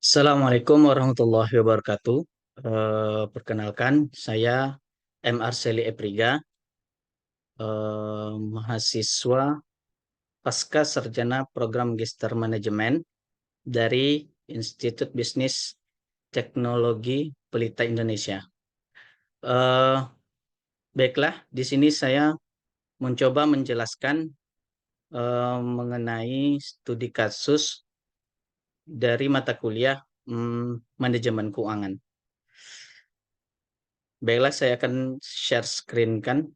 Assalamualaikum warahmatullahi wabarakatuh. Perkenalkan, saya M. Arseli Epriga, mahasiswa pasca sarjana program Magister Manajemen dari Institut Bisnis Teknologi Pelita Indonesia. Eh, Baiklah, di sini saya mencoba menjelaskan mengenai studi kasus dari mata kuliah Manajemen Keuangan. Baiklah, saya akan share screen kan.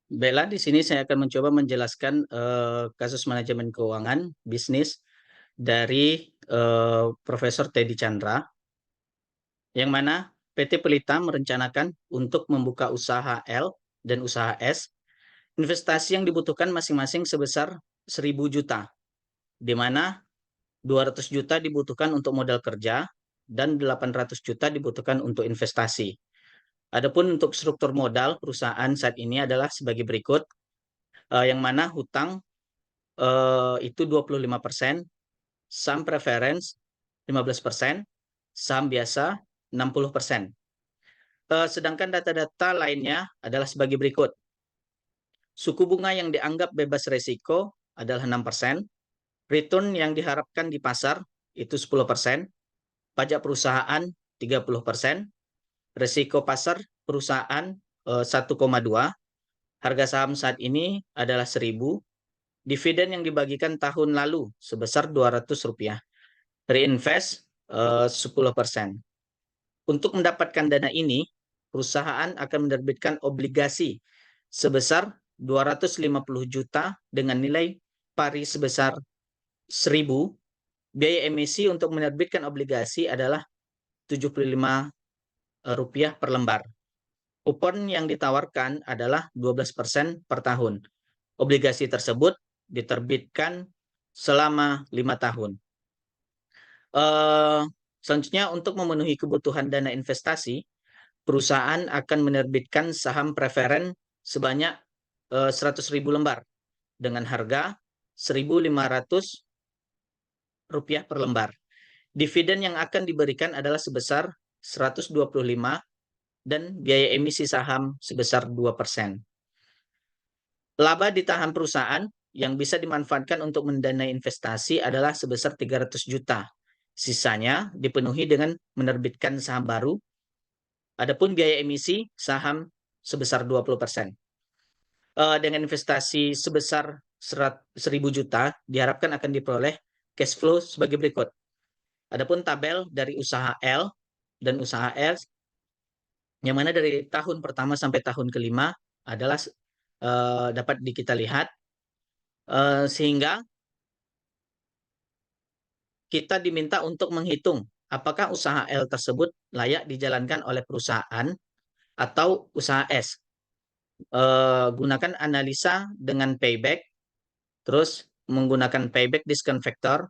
Baiklah, di sini saya akan mencoba menjelaskan kasus manajemen keuangan bisnis dari Profesor Teddy Chandra, yang mana PT Pelita merencanakan untuk membuka usaha L dan usaha S. Investasi yang dibutuhkan masing-masing sebesar 1.000 juta, di mana 200 juta dibutuhkan untuk modal kerja dan 800 juta dibutuhkan untuk investasi. Adapun untuk struktur modal perusahaan saat ini adalah sebagai berikut, yang mana hutang itu 25%, saham preference 15%, saham biasa 60%. Sedangkan data-data lainnya adalah sebagai berikut. Suku bunga yang dianggap bebas resiko adalah 6%, return yang diharapkan di pasar itu 10%, pajak perusahaan 30%, resiko pasar perusahaan 1,2, harga saham saat ini adalah 1.000, dividen yang dibagikan tahun lalu sebesar Rp200, reinvest 10%. Untuk mendapatkan dana ini, perusahaan akan menerbitkan obligasi sebesar 250 juta dengan nilai pari sebesar 1.000. Biaya emisi untuk menerbitkan obligasi adalah Rp75 per lembar. Kupon yang ditawarkan adalah 12% per tahun. Obligasi tersebut diterbitkan selama 5 tahun. Selanjutnya, untuk memenuhi kebutuhan dana investasi, perusahaan akan menerbitkan saham preferen sebanyak 100.000 lembar dengan harga Rp1.500 per lembar. Dividen yang akan diberikan adalah sebesar 125 dan biaya emisi saham sebesar 2%. Laba ditahan perusahaan yang bisa dimanfaatkan untuk mendanai investasi adalah sebesar 300 juta. Sisanya dipenuhi dengan menerbitkan saham baru. Adapun biaya emisi saham sebesar 20%. Dengan investasi sebesar 1.000 juta, diharapkan akan diperoleh cash flow sebagai berikut. Adapun tabel dari usaha L dan usaha S, yang mana dari tahun pertama sampai tahun kelima adalah dapat kita lihat, sehingga kita diminta untuk menghitung apakah usaha L tersebut layak dijalankan oleh perusahaan atau usaha S. Gunakan analisa dengan payback, terus menggunakan payback discount factor,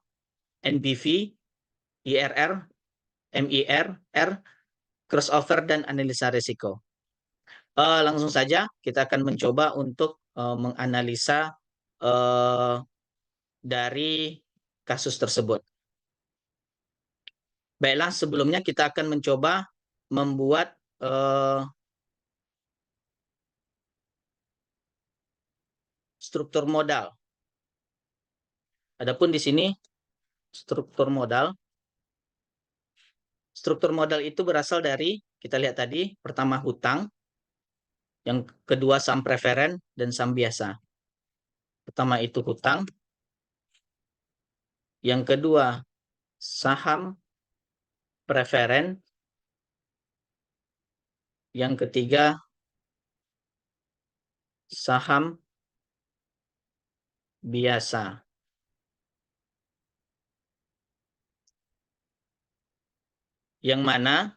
NPV, IRR, MIR, R, crossover, dan analisa risiko. Langsung saja kita akan mencoba untuk menganalisa dari kasus tersebut. Baiklah, sebelumnya kita akan mencoba membuat struktur modal. Adapun di sini struktur modal. Struktur modal itu berasal dari, kita lihat tadi, pertama hutang, yang kedua saham preferen dan saham biasa. Pertama itu hutang, yang kedua saham preferen, yang ketiga saham biasa. Yang mana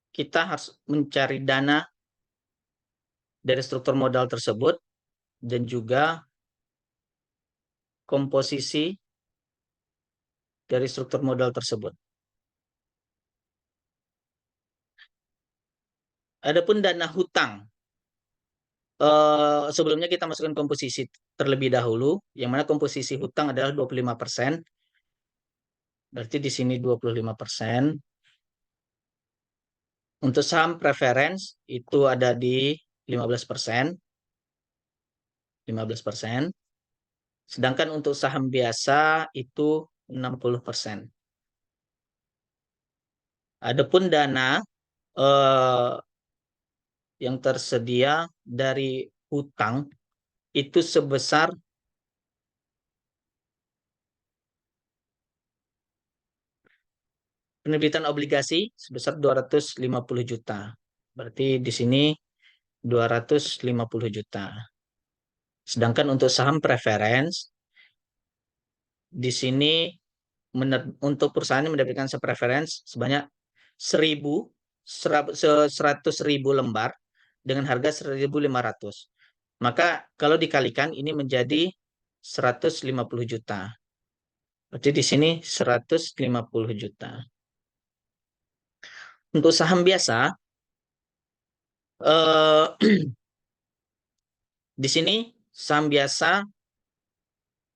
kita harus mencari dana dari struktur modal tersebut dan juga komposisi dari struktur modal tersebut. Adapun dana hutang, sebelumnya kita masukkan komposisi terlebih dahulu, yang mana komposisi hutang adalah 25%. Berarti di sini 25%. Untuk saham preference itu ada di 15%. 15%. Sedangkan untuk saham biasa itu 60%. Adapun dana eh, yang tersedia dari hutang itu sebesar penerbitan obligasi sebesar 250 juta. Berarti di sini 250 juta. Sedangkan untuk saham preference di sini untuk perusahaan yang menerbitkan saham preference sebanyak 100.000 lembar dengan harga 1.500. Maka kalau dikalikan ini menjadi 150 juta. Berarti di sini 150 juta. Untuk saham biasa, eh, di sini saham biasa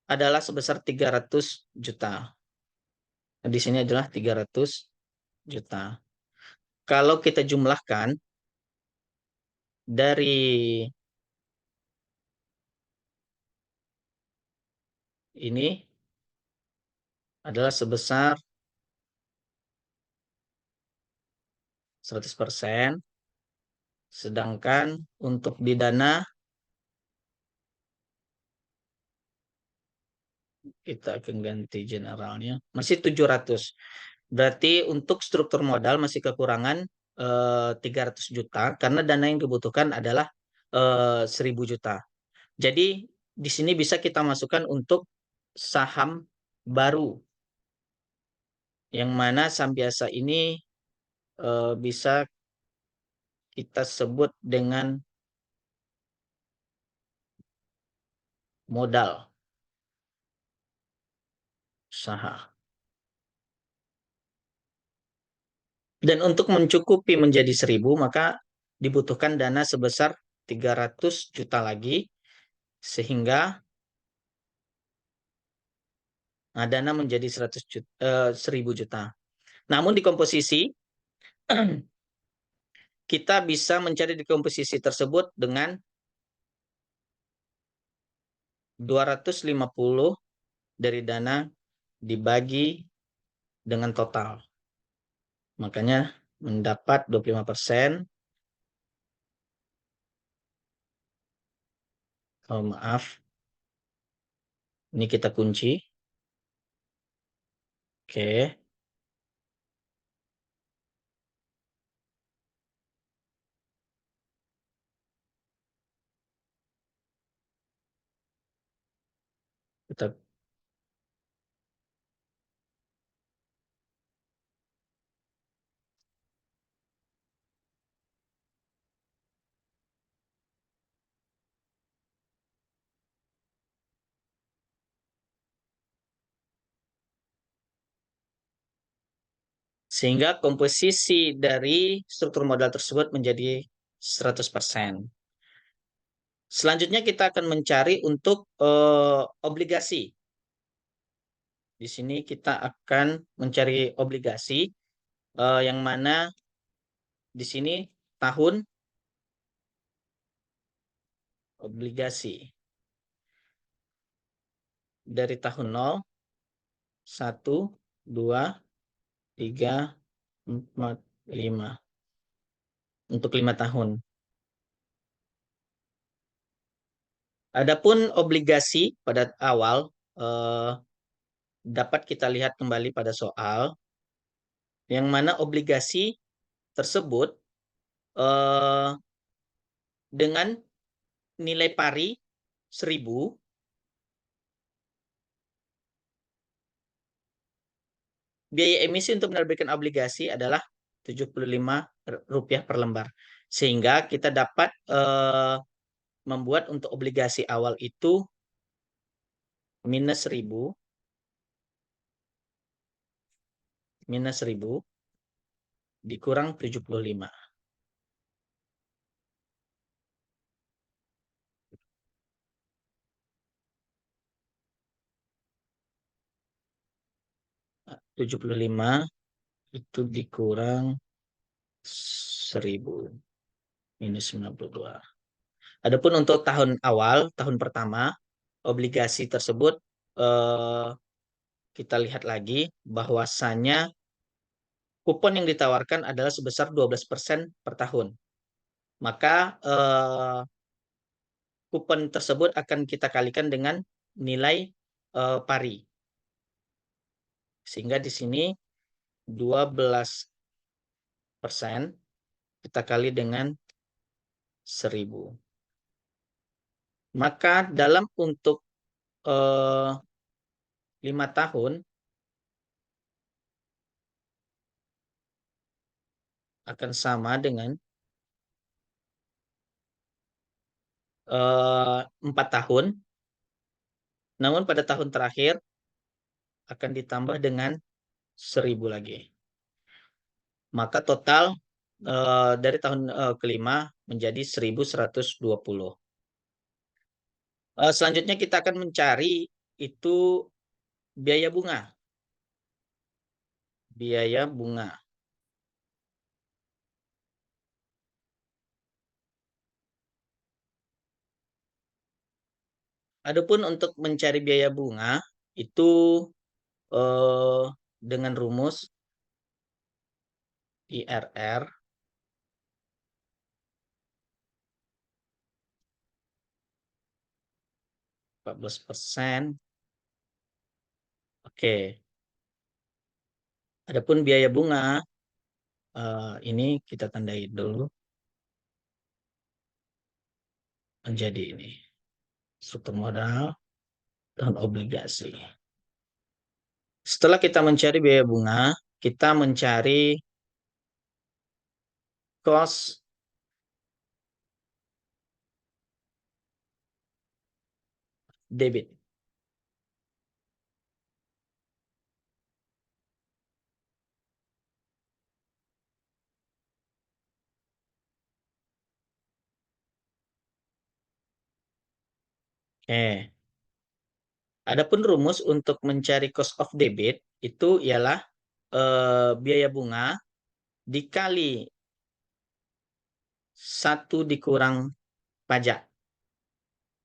adalah sebesar 300 juta. Nah, di sini adalah 300 juta. Kalau kita jumlahkan dari ini adalah sebesar 100%. Sedangkan untuk di dana kita akan ganti generalnya masih 700. Berarti untuk struktur modal masih kekurangan 300 juta karena dana yang dibutuhkan adalah 1.000 juta. Jadi di sini bisa kita masukkan untuk saham baru yang mana saham biasa ini bisa kita sebut dengan modal usaha. Dan untuk mencukupi menjadi 1.000 maka dibutuhkan dana sebesar 300 juta lagi sehingga dana menjadi 1.000 juta. Namun di komposisi kita bisa mencari di komposisi tersebut dengan 250 dari dana dibagi dengan total. Makanya mendapat 25%. Oh, maaf. Ini kita kunci. Oke. Kita sehingga komposisi dari struktur modal tersebut menjadi 100%. Selanjutnya kita akan mencari untuk obligasi. Di sini kita akan mencari obligasi yang mana di sini tahun obligasi dari tahun 0, 1, 2, 3, 4, 5 untuk 5 tahun. Adapun obligasi pada awal dapat kita lihat kembali pada soal yang mana obligasi tersebut eh, dengan nilai pari 1.000 biaya emisi untuk menerbitkan obligasi adalah Rp75 per lembar. Sehingga kita dapat membuat untuk obligasi awal itu minus 1.000 dikurang 75. 75 itu dikurang 1000 minus 92. Adapun untuk tahun awal, tahun pertama, obligasi tersebut eh, kita lihat lagi bahwasannya kupon yang ditawarkan adalah sebesar 12% per tahun. Maka kupon tersebut akan kita kalikan dengan nilai pari. Sehingga di sini 12% kita kali dengan 1000. Maka dalam untuk 5 tahun akan sama dengan 4 tahun. Namun pada tahun terakhir akan ditambah dengan 1000 lagi. Maka total dari tahun kelima menjadi 1120. Selanjutnya kita akan mencari itu biaya bunga. Biaya bunga. Adapun untuk mencari biaya bunga itu dengan rumus IRR 14%. Oke. Adapun biaya bunga ini kita tandai dulu menjadi ini struktur modal dan obligasi. Setelah kita mencari biaya bunga, kita mencari cost debit. Adapun rumus untuk mencari cost of debit itu ialah biaya bunga dikali 1 dikurang pajak.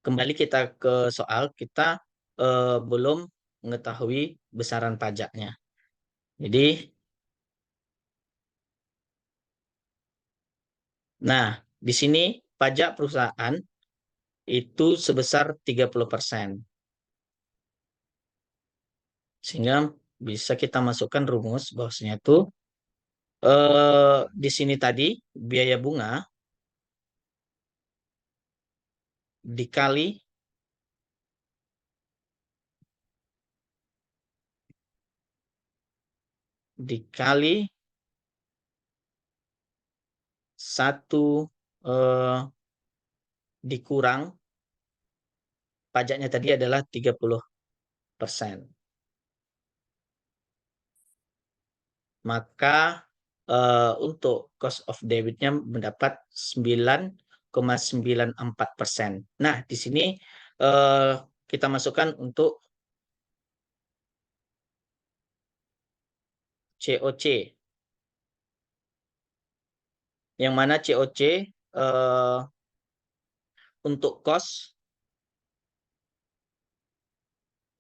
Kembali kita ke soal, kita belum mengetahui besaran pajaknya. Jadi, nah, di sini pajak perusahaan itu sebesar 30%. Sehingga bisa kita masukkan rumus bahwasanya itu di sini tadi biaya bunga dikali dikali 1 dikurang pajaknya tadi adalah 30%. Maka untuk cost of debitnya mendapat 9,94%. Nah, di sini kita masukkan untuk COC. Yang mana COC untuk cost,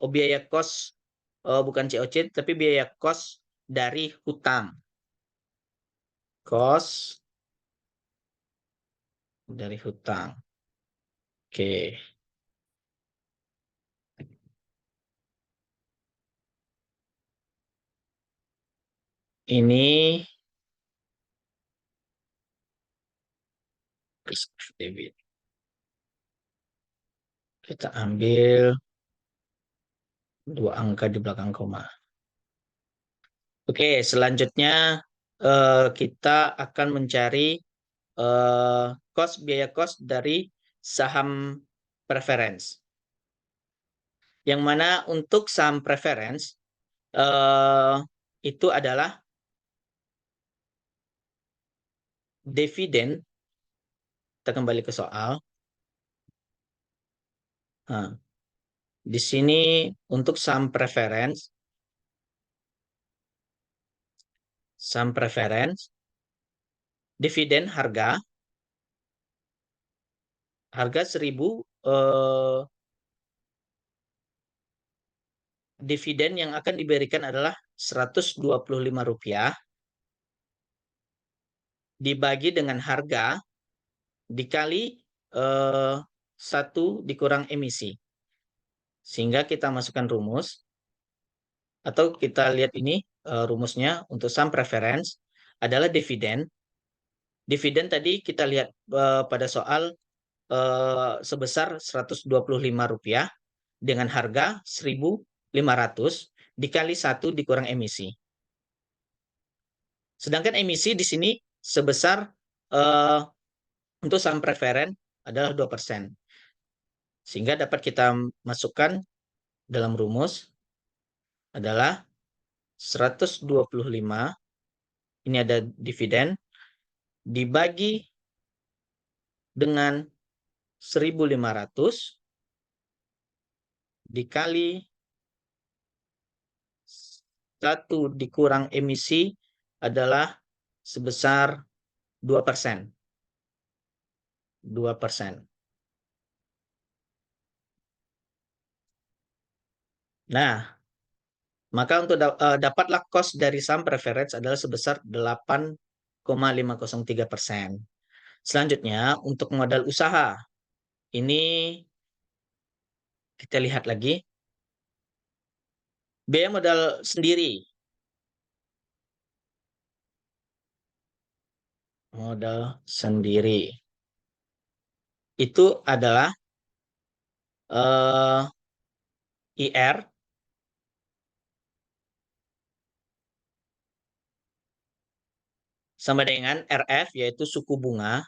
biaya cost bukan COC, tapi biaya cost dari hutang. Cost dari hutang. Oke. Ini risk of debit. Kita ambil 2 angka di belakang koma. Oke, selanjutnya kita akan mencari biaya cost dari saham preference. Yang mana untuk saham preference itu adalah dividen. Kita kembali ke soal. Nah, di sini untuk saham preference Saham preference, dividen harga 1.000, dividen yang akan diberikan adalah Rp125 dibagi dengan harga dikali 1 dikurang emisi. Sehingga kita masukkan rumus, atau kita lihat ini rumusnya untuk saham preference adalah dividen. Dividen tadi kita lihat pada soal sebesar Rp125 dengan harga 1.500 dikali 1 dikurang emisi. Sedangkan emisi di sini sebesar untuk saham preferen adalah 2%. Sehingga dapat kita masukkan dalam rumus adalah 125, ini ada dividen, dibagi dengan 1.500 dikali 1 dikurang emisi adalah sebesar 2%. 2%. Nah, maka untuk dapatlah cost dari saham preference adalah sebesar 8,503%. Selanjutnya, untuk modal usaha. Ini kita lihat lagi. Biaya modal sendiri. Modal sendiri. Itu adalah IR sama dengan RF, yaitu suku bunga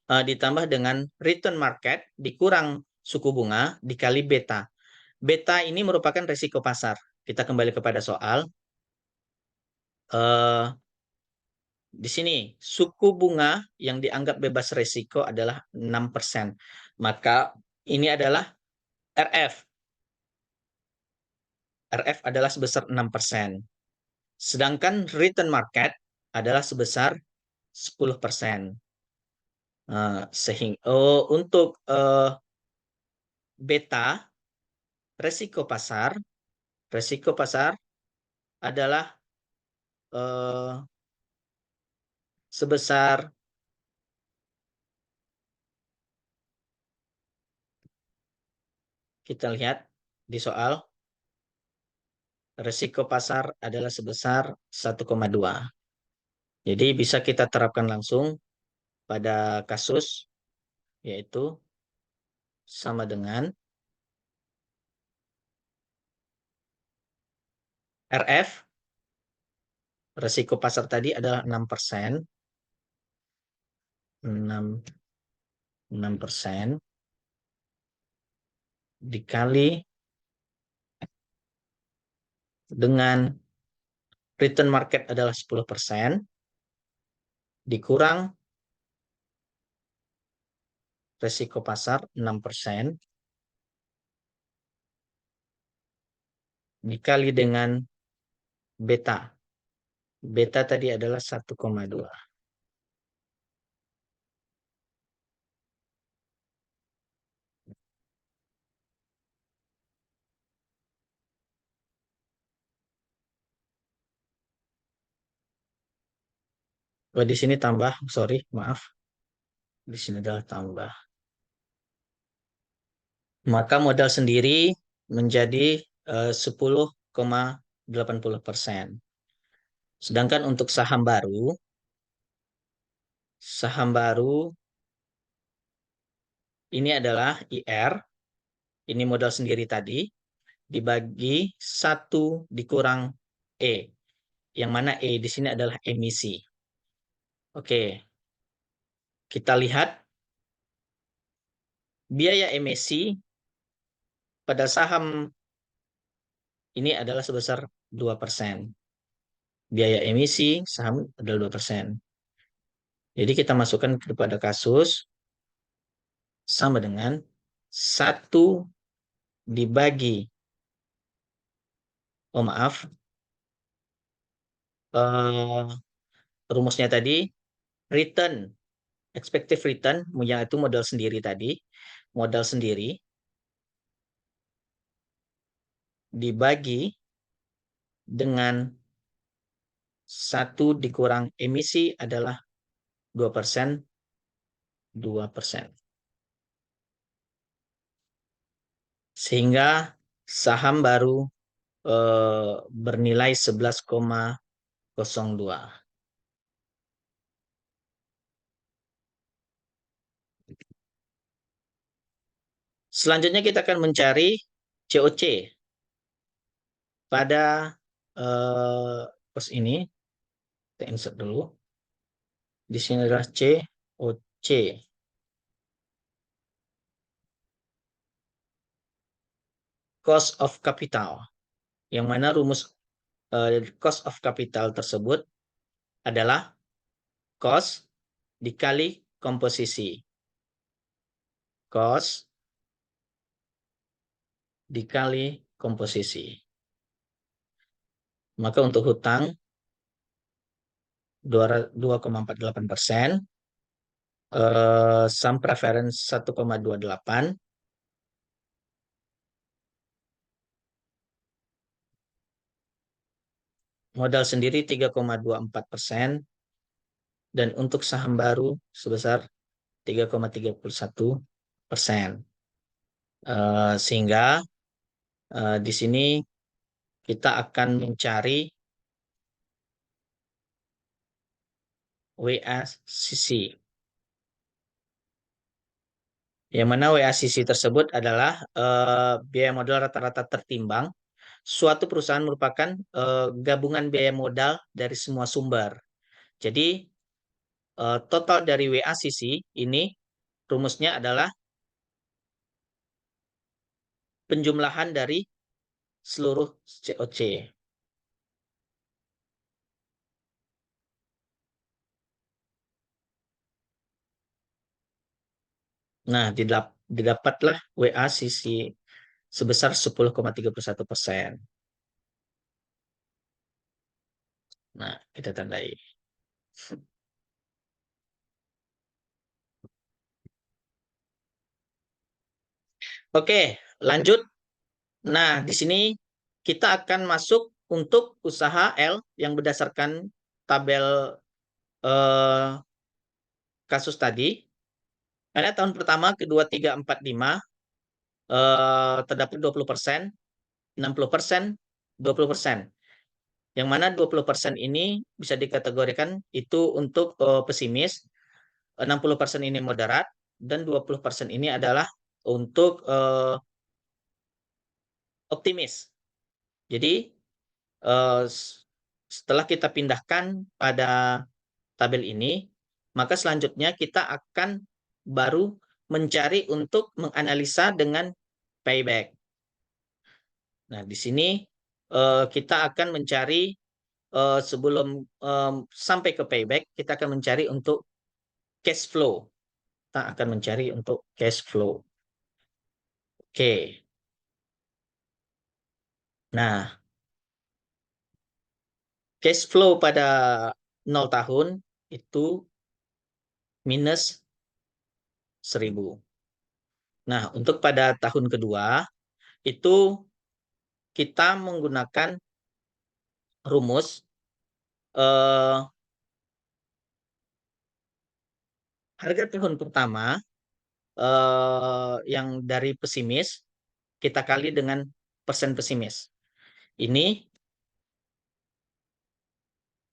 ditambah dengan return market dikurang suku bunga dikali beta. Beta ini merupakan risiko pasar. Kita kembali kepada soal. Di sini suku bunga yang dianggap bebas risiko adalah 6%. Maka ini adalah RF. RF adalah sebesar 6%. Sedangkan return market adalah sebesar 10%. Sehingga untuk beta resiko pasar adalah sebesar kita lihat di soal resiko pasar adalah sebesar 1,2. Jadi bisa kita terapkan langsung pada kasus, yaitu sama dengan RF, resiko pasar tadi adalah 6%. 6% dikali dengan return market adalah 10%, dikurang resiko pasar 6%, dikali dengan beta. Beta tadi adalah 1,2. Oh, di sini tambah, sorry, maaf. Di sini adalah tambah. Maka modal sendiri menjadi 10,80%. Sedangkan untuk saham baru ini adalah IR, ini modal sendiri tadi, dibagi 1 dikurang E. Yang mana E di sini adalah emisi. Oke, kita lihat biaya emisi pada saham ini adalah sebesar 2%. Biaya emisi saham adalah 2%. Jadi kita masukkan kepada kasus sama dengan 1 dibagi, oh maaf, eh, rumusnya tadi, return, expected return, yang itu modal sendiri tadi, modal sendiri dibagi dengan 1 dikurang emisi adalah 2%, 2%. Sehingga saham baru bernilai 11,02. Selanjutnya kita akan mencari COC pada pos ini. Kita insert dulu. Di sini adalah COC. Cost of capital. Yang mana rumus cost of capital tersebut adalah cost dikali komposisi. Cost dikali komposisi. Maka untuk hutang 2,48%, sum preference 1,28, modal sendiri 3,24%, dan untuk saham baru sebesar 3,31%. Sehingga di sini kita akan mencari WACC. Yang mana WACC tersebut adalah biaya modal rata-rata tertimbang. Suatu perusahaan merupakan gabungan biaya modal dari semua sumber. Jadi total dari WACC ini rumusnya adalah penjumlahan dari seluruh COC. Nah, didapatlah WACC sebesar 10,31%. Nah, kita tandai. Oke, lanjut. Nah, di sini kita akan masuk untuk usaha L yang berdasarkan tabel eh, kasus tadi. Pada tahun pertama, kedua, tiga, empat, lima terdapat 20%, 60%, 20%. Yang mana 20% ini bisa dikategorikan itu untuk pesimis, 60% ini moderat, dan 20% ini adalah untuk optimis. Jadi eh, setelah kita pindahkan pada tabel ini, maka selanjutnya kita akan baru mencari untuk menganalisa dengan payback. Nah, di sini kita akan mencari sebelum sampai ke payback, kita akan mencari untuk cash flow. Kita akan mencari untuk cash flow. Oke. Nah, cash flow pada 0 tahun itu minus 1.000. Nah, untuk pada tahun kedua itu kita menggunakan rumus harga tahun pertama yang dari pesimis kita kali dengan persen pesimis. Ini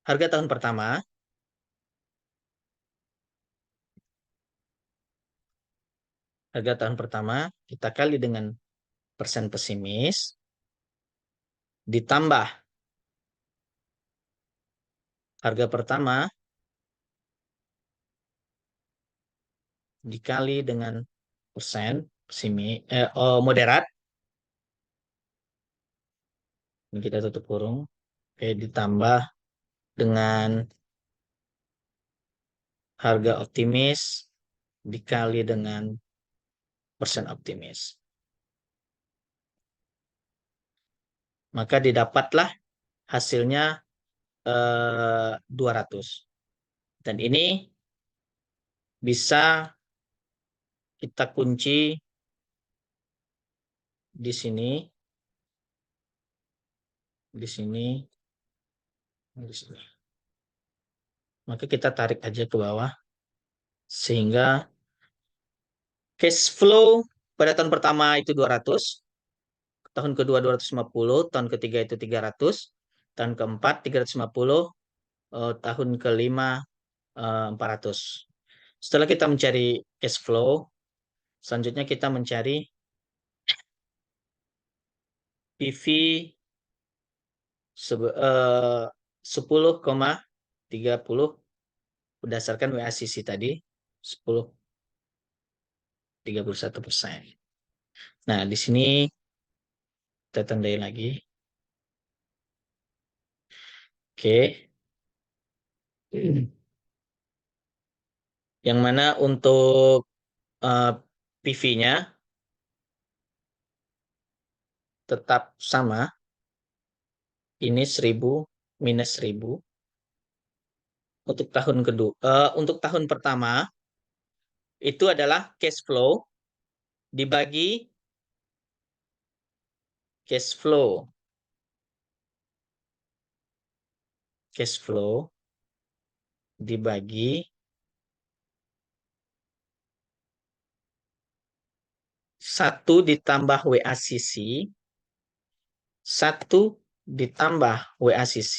harga tahun pertama. Harga tahun pertama kita kali dengan persen pesimis ditambah harga pertama dikali dengan persen pesimis moderat. Ini kita tutup kurung. Oke, ditambah dengan harga optimis dikali dengan persen optimis. Maka didapatlah hasilnya 200. Dan ini bisa kita kunci di sini, di sini, di sini. Maka kita tarik aja ke bawah sehingga cash flow pada tahun pertama itu 200, tahun kedua 250, tahun ketiga itu 300, tahun keempat 350, tahun kelima 400. Setelah kita mencari cash flow, selanjutnya kita mencari PV 10,30 berdasarkan WACC tadi 10,31%. Nah, di sini kita tandai lagi. Oke. Yang mana untuk PV-nya tetap sama. Ini 1000 minus 1000. Untuk tahun kedua, untuk tahun pertama itu adalah cash flow dibagi cash flow dibagi 1 ditambah WACC, 1 ditambah WACC,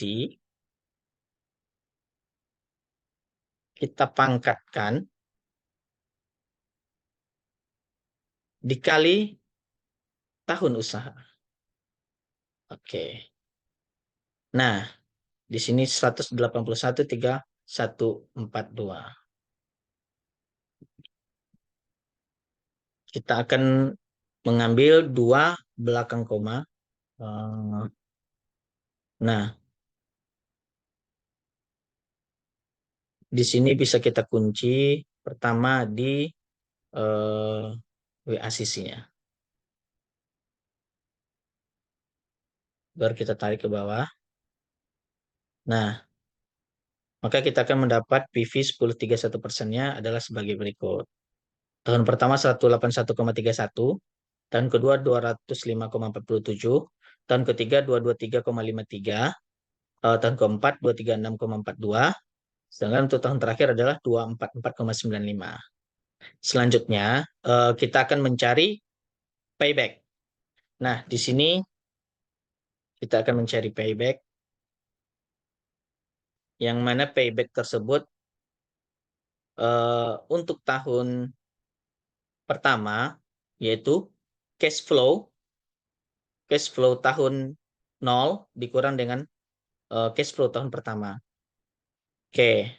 kita pangkatkan dikali tahun usaha. Oke. Nah, di sini 181,3142. Kita akan mengambil 2 belakang koma. Nah, di sini bisa kita kunci pertama di WACC-nya. Baru kita tarik ke bawah. Nah, maka kita akan mendapat PV 10,31%-nya adalah sebagai berikut. Tahun pertama 181,31, tahun kedua 205,47, tahun ketiga 223,53, tahun keempat 236,42, sedangkan untuk tahun terakhir adalah 244,95. Selanjutnya kita akan mencari payback. Nah, di sini kita akan mencari payback, yang mana payback tersebut untuk tahun pertama yaitu cash flow tahun 0 dikurang dengan cash flow tahun pertama. Oke,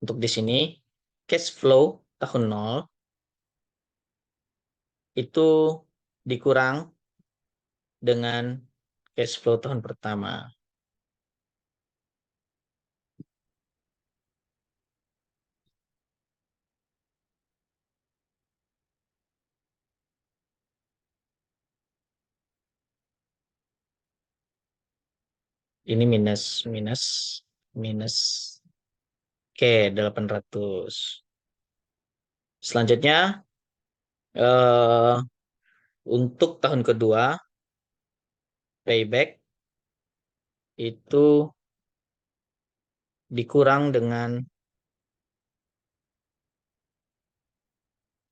untuk di sini cash flow tahun 0 itu dikurang dengan cash flow tahun pertama. Ini minus minus minus. Oke, 800. Selanjutnya untuk tahun kedua payback itu dikurang dengan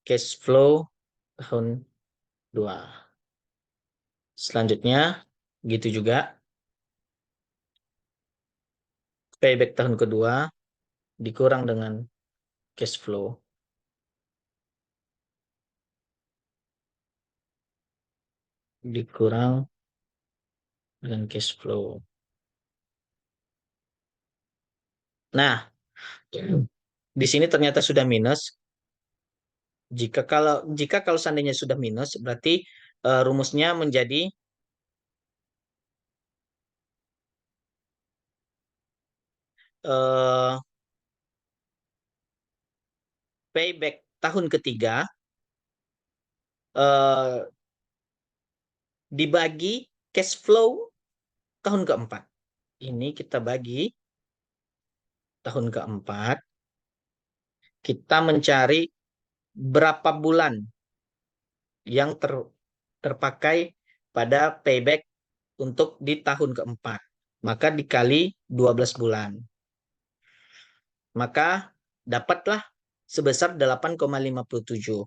cash flow tahun 2. Selanjutnya gitu juga payback tahun kedua dikurang dengan cash flow. Dikurang dengan cash flow. Nah, di sini ternyata sudah minus. Jika kalau seandainya sudah minus, berarti rumusnya menjadi payback tahun ketiga dibagi cash flow tahun keempat. Ini kita bagi tahun keempat, kita mencari berapa bulan yang terpakai pada payback untuk di tahun keempat. Maka dikali 12 bulan. Maka dapatlah sebesar 8,57.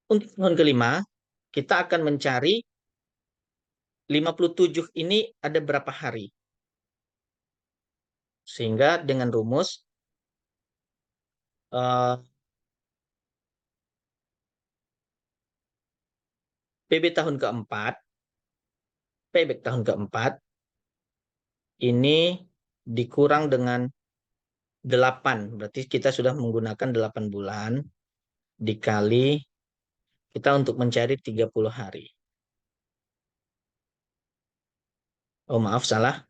Untuk tahun kelima, kita akan mencari 57 ini ada berapa hari. Sehingga dengan rumus payback tahun keempat ini dikurang dengan 8. Berarti kita sudah menggunakan 8 bulan dikali kita untuk mencari 30 hari. Oh, maaf, salah.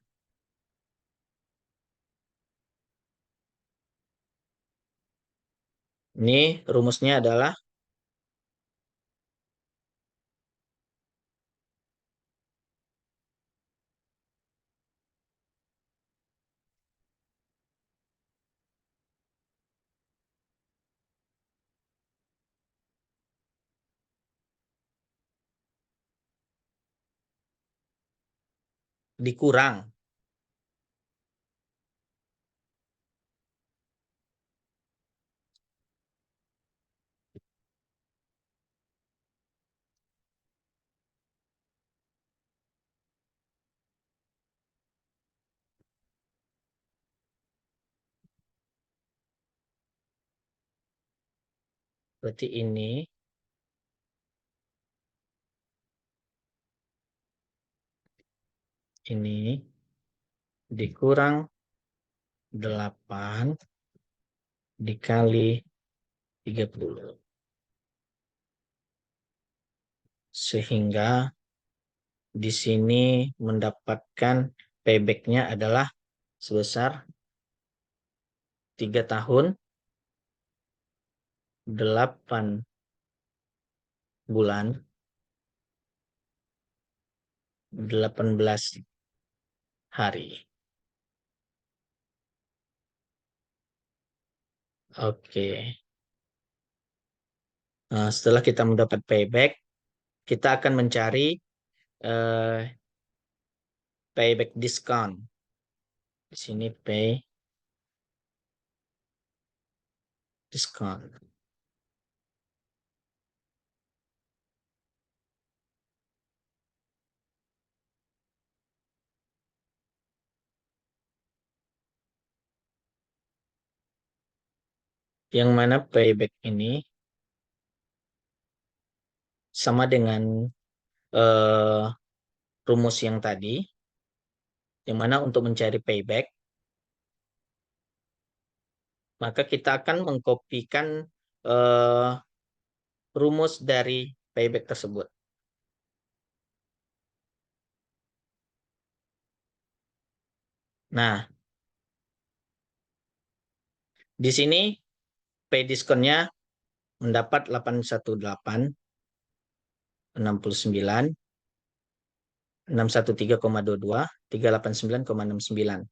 Ini rumusnya adalah dikurang. Berarti ini dikurang 8 dikali 30. Sehingga di sini mendapatkan payback-nya adalah sebesar 3 tahun 8 bulan 18 hari. Oke. Nah, setelah kita mendapat payback, kita akan mencari eh, payback discount. Di sini pay discount. Yang mana payback ini sama dengan eh, rumus yang tadi, yang mana untuk mencari payback, maka kita akan mengkopikan eh, rumus dari payback tersebut. Nah, di sini pay diskonnya mendapat 818, 69, 613,22, 389,69.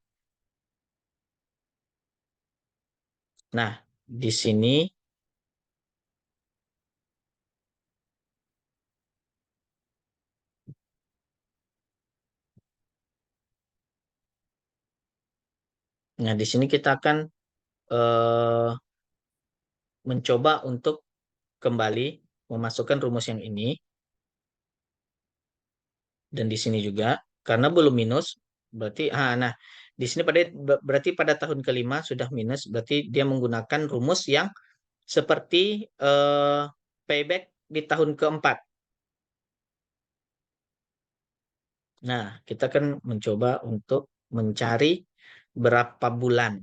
Nah, di sini kita akan eh, mencoba untuk kembali memasukkan rumus yang ini, dan di sini juga karena belum minus, berarti nah di sini berarti pada tahun kelima sudah minus, berarti dia menggunakan rumus yang seperti payback di tahun keempat. Nah, kita akan mencoba untuk mencari berapa bulan.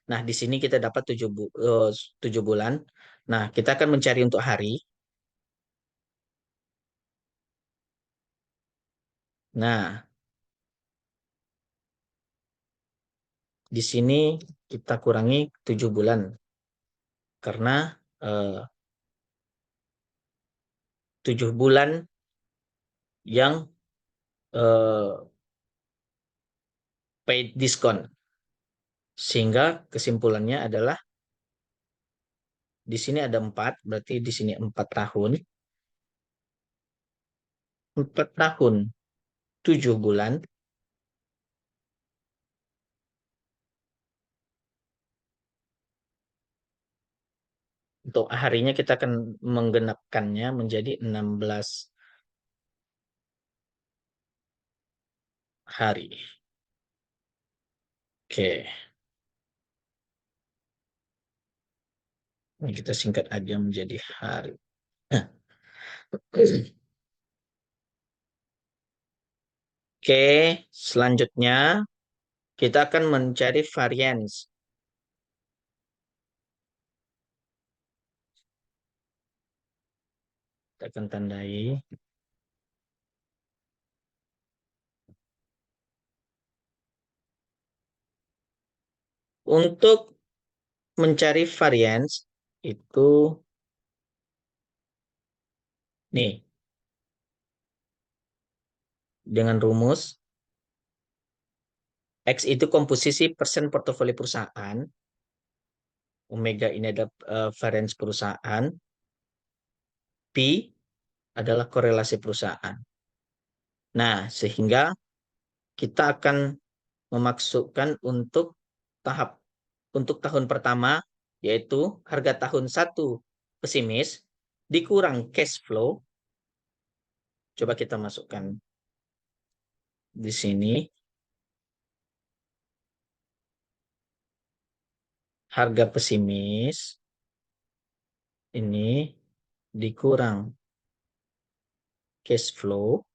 Nah, di sini kita dapat 7 bulan. Nah, kita akan mencari untuk hari. Nah, di sini kita kurangi 7 bulan. Karena 7 bulan yang eh, paid diskon. Sehingga kesimpulannya adalah di sini ada 4, berarti di sini 4 tahun. 4 tahun, 7 bulan. Untuk harinya kita akan menggenapkannya menjadi 16 hari. Oke, ini kita singkat aja menjadi hari. Nah, oke, selanjutnya kita akan mencari variance. Kita akan tandai. Untuk mencari variance itu nih, dengan rumus X itu komposisi persen portofolio perusahaan, omega ini adalah variance perusahaan, P adalah korelasi perusahaan. Nah, sehingga kita akan memasukkan untuk tahun pertama, yaitu harga tahun 1 pesimis dikurang cash flow. Coba kita masukkan di sini. Harga pesimis ini dikurang cash flow.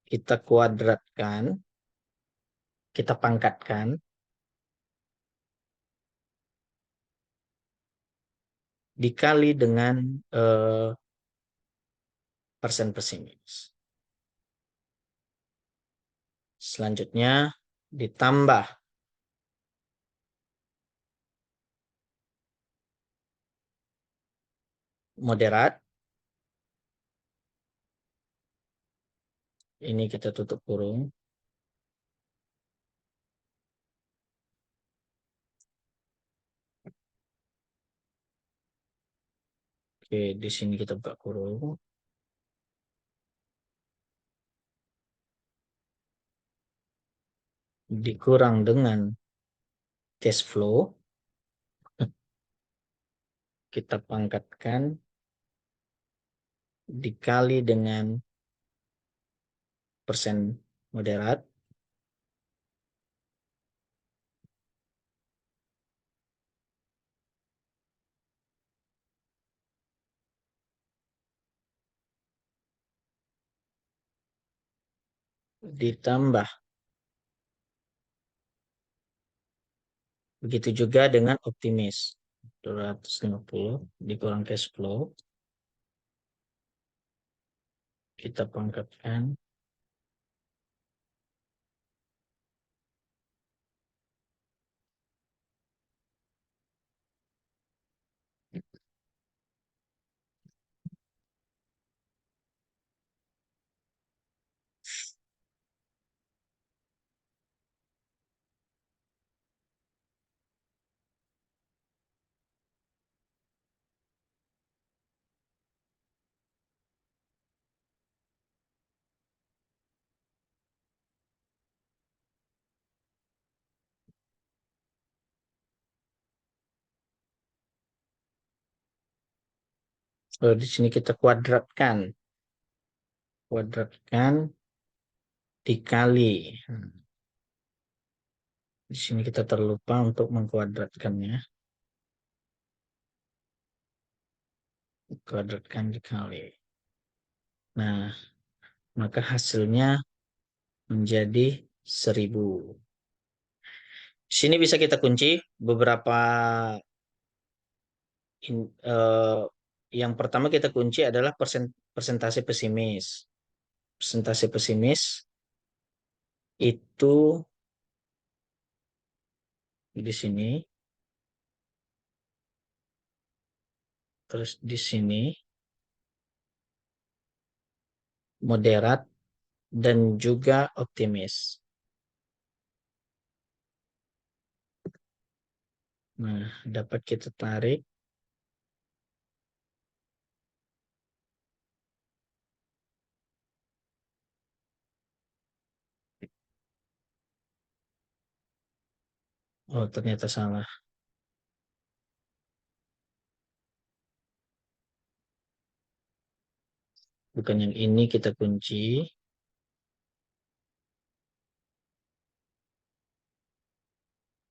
Kita kuadratkan, kita pangkatkan, dikali dengan persen pesimis. Selanjutnya ditambah moderat. Ini kita tutup kurung. Oke, di sini kita buka kurung. Dikurang dengan cash flow. Kita pangkatkan dikali dengan persen moderat. Ditambah. Begitu juga dengan optimis. 250 dikurang cash flow. Kita pangkatkan. Di sini kita kuadratkan. Kuadratkan dikali. Di sini kita terlupa untuk mengkuadratkannya. Kuadratkan dikali. Nah, maka hasilnya menjadi 1000. Di sini bisa kita kunci beberapa yang pertama kita kunci adalah persentase pesimis. Persentase pesimis itu di sini Terus di sini moderat dan juga optimis. Nah, dapat kita tarik. Oh, ternyata salah. Bukan yang ini kita kunci,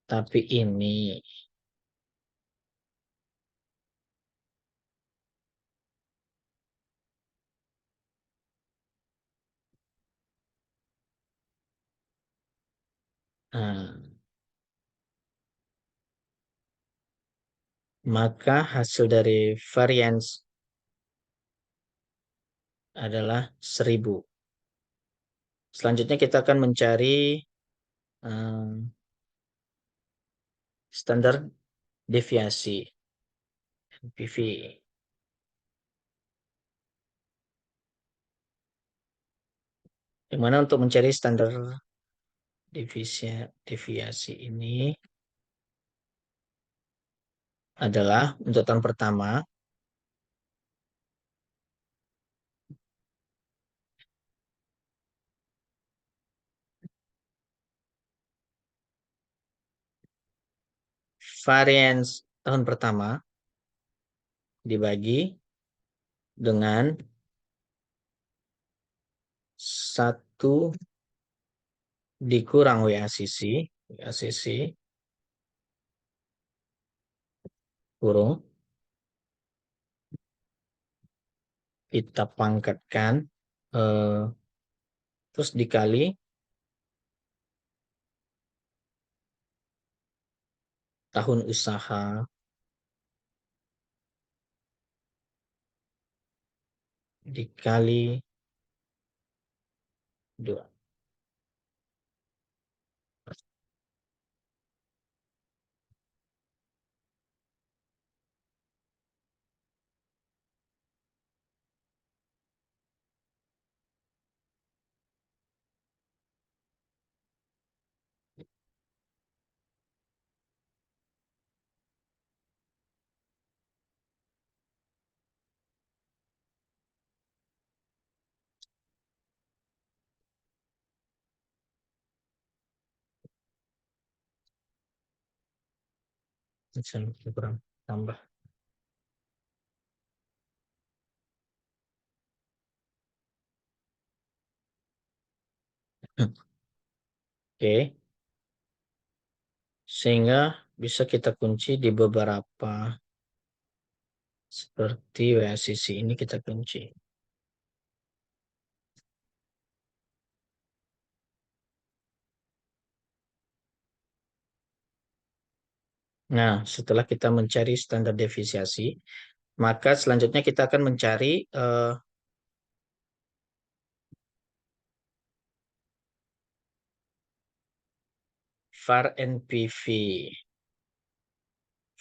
tapi ini. Nah, maka hasil dari variance adalah 1000. Selanjutnya kita akan mencari standar deviasi NPV. Yang mana untuk mencari standar deviasi ini adalah untuk tahun pertama variance tahun pertama dibagi dengan 1 dikurang WACC kurung kita pangkatkan terus dikali tahun usaha dikali 2. Kurang tambah. Oke, sehingga bisa kita kunci di beberapa seperti WACC ini kita kunci. Nah, setelah kita mencari standar deviasi, maka selanjutnya kita akan mencari VAR NPV,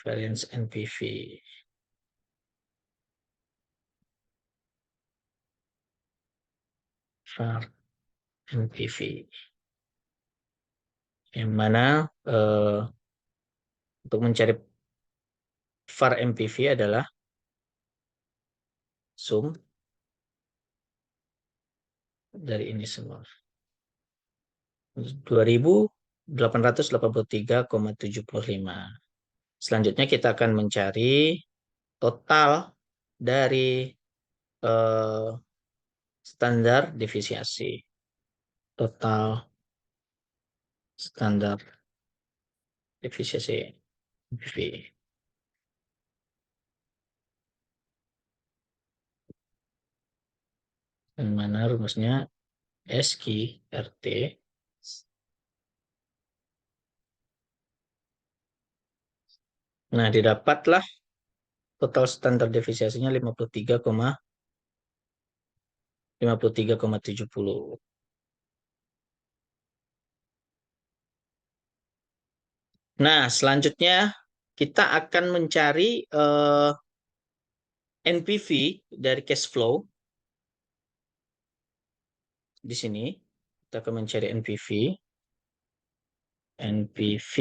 variance NPV. VAR NPV. Yang mana untuk mencari VAR NPV adalah sum dari ini semua. 2883,75. Selanjutnya kita akan mencari total dari standar deviasi. Total standar deviasi NPV. Yang mana rumusnya SQRT Nah, didapatlah total standar deviasinya 53,70. Nah, selanjutnya kita akan mencari NPV dari cash flow di sini kita akan mencari NPV. NPV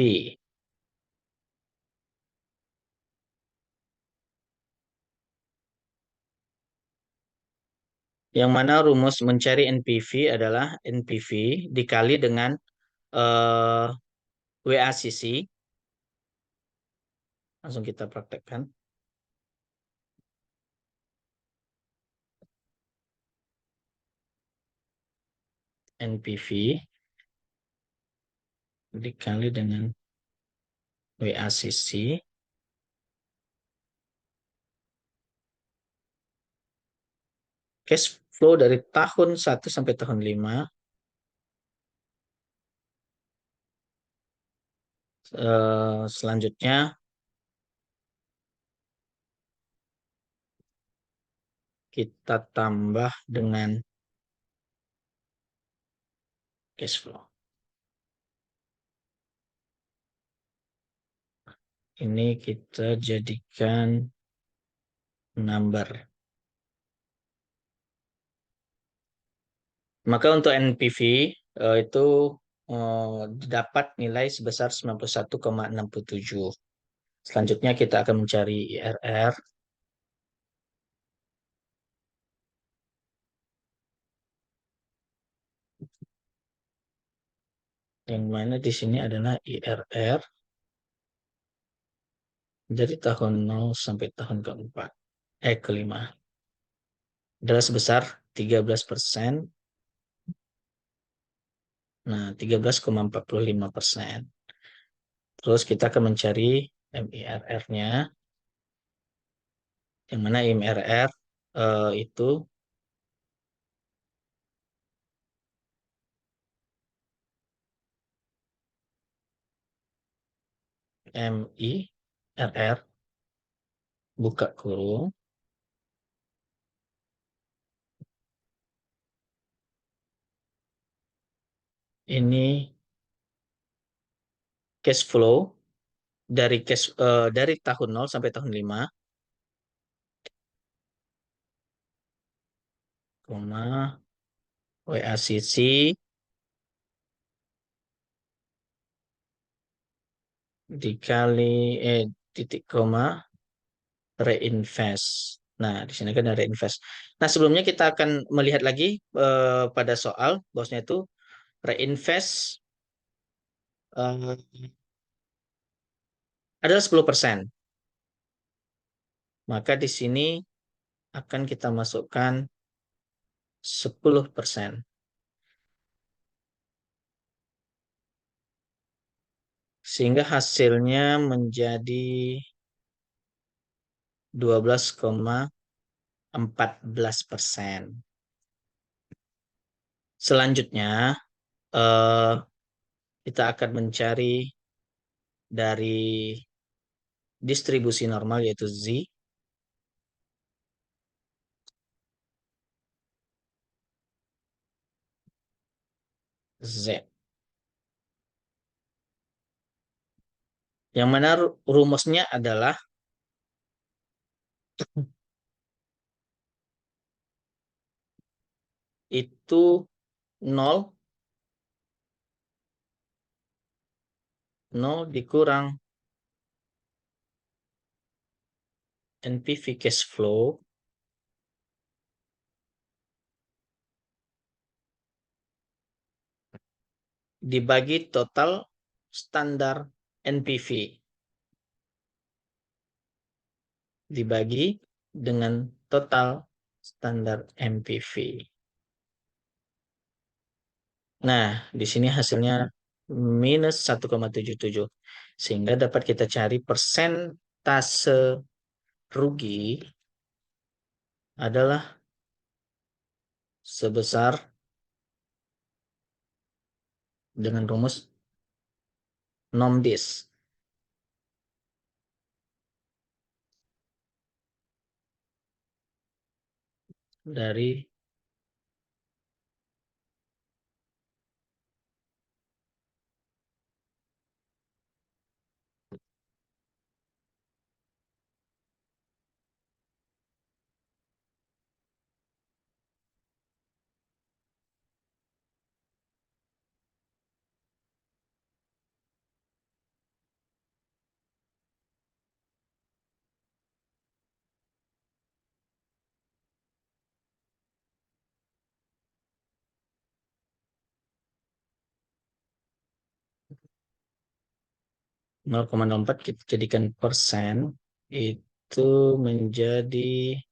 yang mana rumus mencari NPV adalah NPV dikali dengan eh, WACC. Langsung kita praktekkan. NPV dikali dengan WACC. Cash flow dari tahun 1 sampai tahun 5. Selanjutnya kita tambah dengan cash flow. Ini kita jadikan number. Maka untuk NPV itu dapat nilai sebesar 91,67. Selanjutnya kita akan mencari IRR. Yang mana di sini adalah IRR dari tahun 0 sampai tahun keempat. Kelima. Adalah sebesar 13%. Nah, 13,45%. Terus kita akan mencari MIRR-nya. Yang mana MIRR itu MIRR buka kurung ini cash flow dari tahun 0 sampai tahun 5, WACC dikali titik koma reinvest. Nah, di sini kan ada reinvest. Nah, sebelumnya kita akan melihat lagi pada soal bosnya itu reinvest adalah 10%. Maka di sini akan kita masukkan 10%. Sehingga hasilnya menjadi 12,14%. Selanjutnya, eh, kita akan mencari dari distribusi normal yaitu Z. Z. Yang mana rumusnya adalah itu 0 dikurang NPV cash flow dibagi total standar NPV dibagi dengan total standar MPV. Nah, di sini hasilnya minus 1,77. Sehingga dapat kita cari persentase rugi adalah sebesar dengan rumus NOMDIS dari 0,04 kita jadikan persen, itu menjadi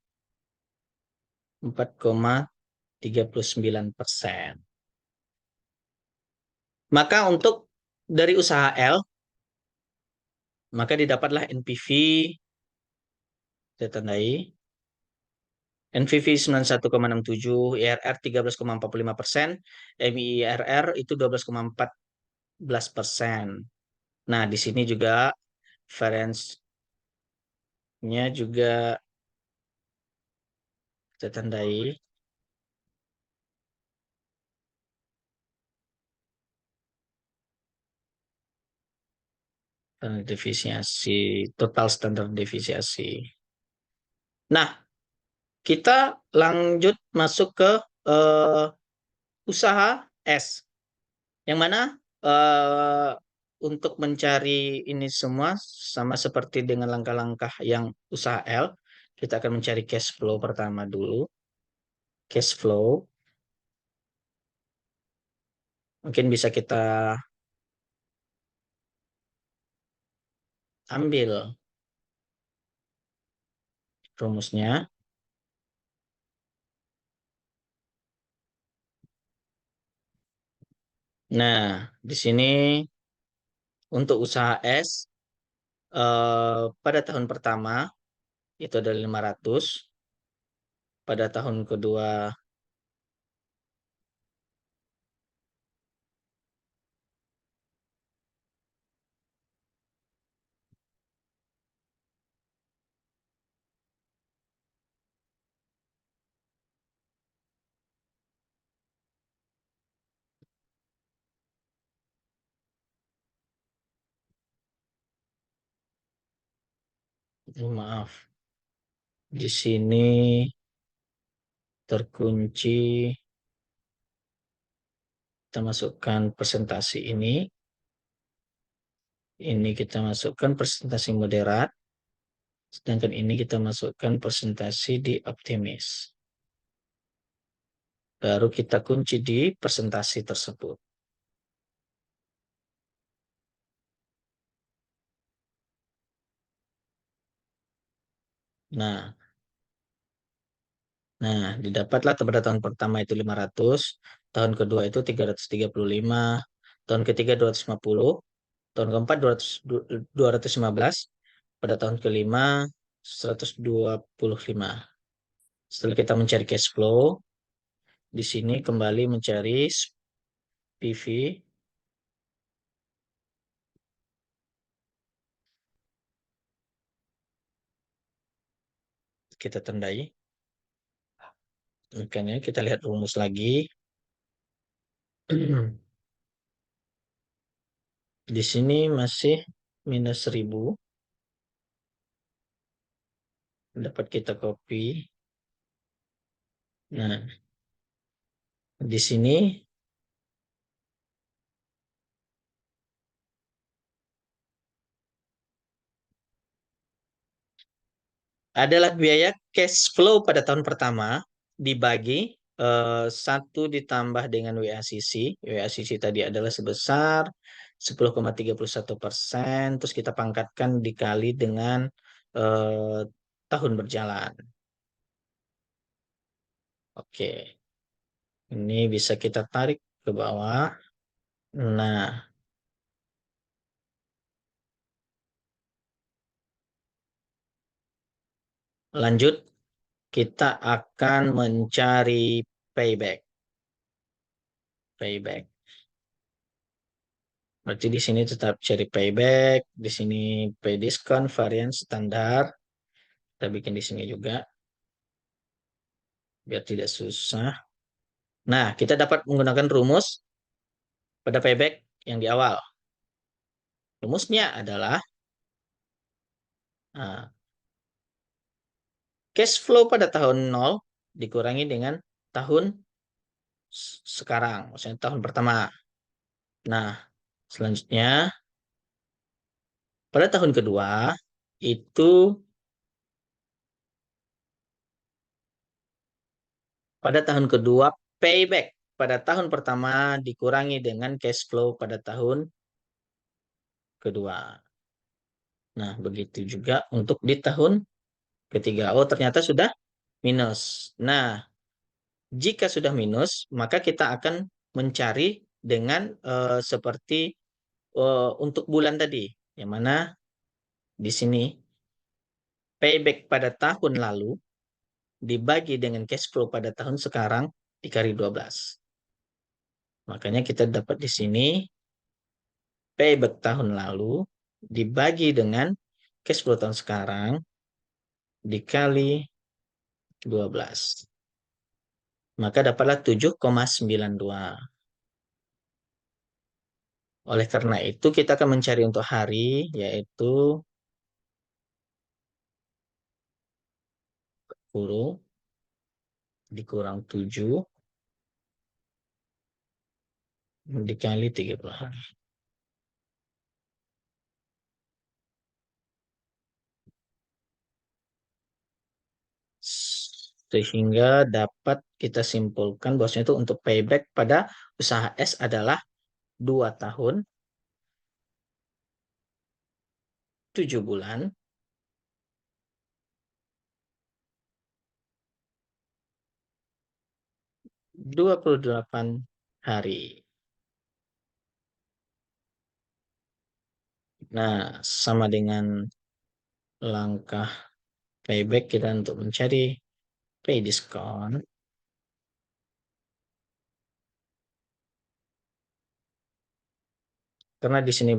4,39%. Maka untuk dari usaha L, maka didapatlah NPV, saya tandai, NPV 91,67, IRR 13,45%, MIRR itu 12,14%. Nah, di sini juga variance-nya juga saya tandai. Standar defisiasi, total standar defisiasi. Nah, kita lanjut masuk ke eh, usaha S. Yang mana eh, untuk mencari ini semua sama seperti dengan langkah-langkah yang usaha L, kita akan mencari cash flow pertama dulu. Cash flow mungkin bisa kita ambil rumusnya. Nah, di sini untuk usaha S pada tahun pertama itu ada 500, pada tahun kedua maaf, di sini terkunci, kita masukkan presentasi ini kita masukkan presentasi moderat, sedangkan ini kita masukkan presentasi di optimis. Baru kita kunci di presentasi tersebut. Nah, didapatlah pada tahun pertama itu 500, tahun kedua itu 335, tahun ketiga 250, tahun keempat 215, pada tahun kelima 125. Setelah kita mencari cash flow, di sini kembali mencari PV, kita tandai. Makanya kita lihat rumus lagi. Di sini masih minus 1000. Dapat kita copy. Nah, di sini adalah biaya cash flow pada tahun pertama dibagi 1 ditambah dengan WACC. WACC tadi adalah sebesar 10,31%. Terus kita pangkatkan dikali dengan eh, tahun berjalan. Oke, ini bisa kita tarik ke bawah. Nah, lanjut kita akan mencari payback. Payback. Berarti di sini tetap cari payback, di sini pay discount, varian standar. Kita bikin di sini juga biar tidak susah. Nah, kita dapat menggunakan rumus pada payback yang di awal. Rumusnya adalah nah, cash flow pada tahun 0 dikurangi dengan tahun sekarang, maksudnya tahun pertama. Nah, selanjutnya pada tahun kedua itu pada tahun kedua payback pada tahun pertama dikurangi dengan cash flow pada tahun kedua. Nah, begitu juga untuk di tahun ketiga. Oh, ternyata sudah minus. Nah, jika sudah minus, maka kita akan mencari dengan seperti untuk bulan tadi, yang mana di sini payback pada tahun lalu dibagi dengan cash flow pada tahun sekarang dikali 12. Makanya kita dapat di sini payback tahun lalu dibagi dengan cash flow tahun sekarang dikali 12. Maka dapatlah 7,92. Oleh karena itu kita akan mencari untuk hari, yaitu 10 dikurang 7 dikali 30 hari. Sehingga dapat kita simpulkan bahwasanya itu untuk payback pada usaha S adalah 2 tahun, 7 bulan, 28 hari. Nah, sama dengan langkah payback kita untuk mencari pay discount. Karena di sini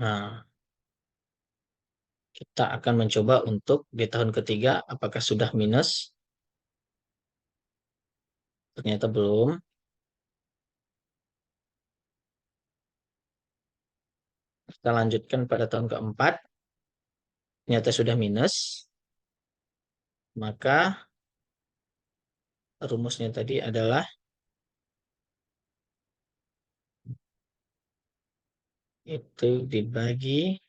nah, kita akan mencoba untuk di tahun ketiga apakah sudah minus. Ternyata belum. Kita lanjutkan pada tahun keempat. Ternyata sudah minus. Maka rumusnya tadi adalah itu dibagi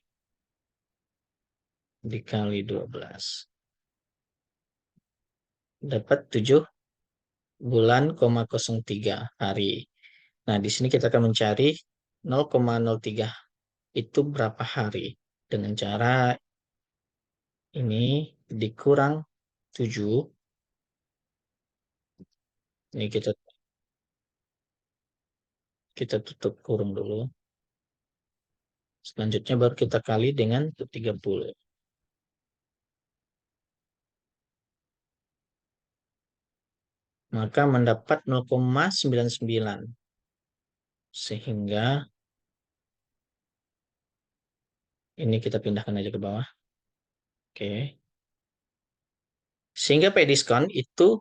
dikali 12. Dapat 7 bulan, 03 hari. Nah, di sini kita akan mencari 0,03 itu berapa hari. Dengan cara ini dikurang 7. Ini kita tutup kurung dulu. Selanjutnya baru kita kali dengan 30. Maka mendapat 0,99. Sehingga ini kita pindahkan aja ke bawah. Oke. Sehingga pay diskon itu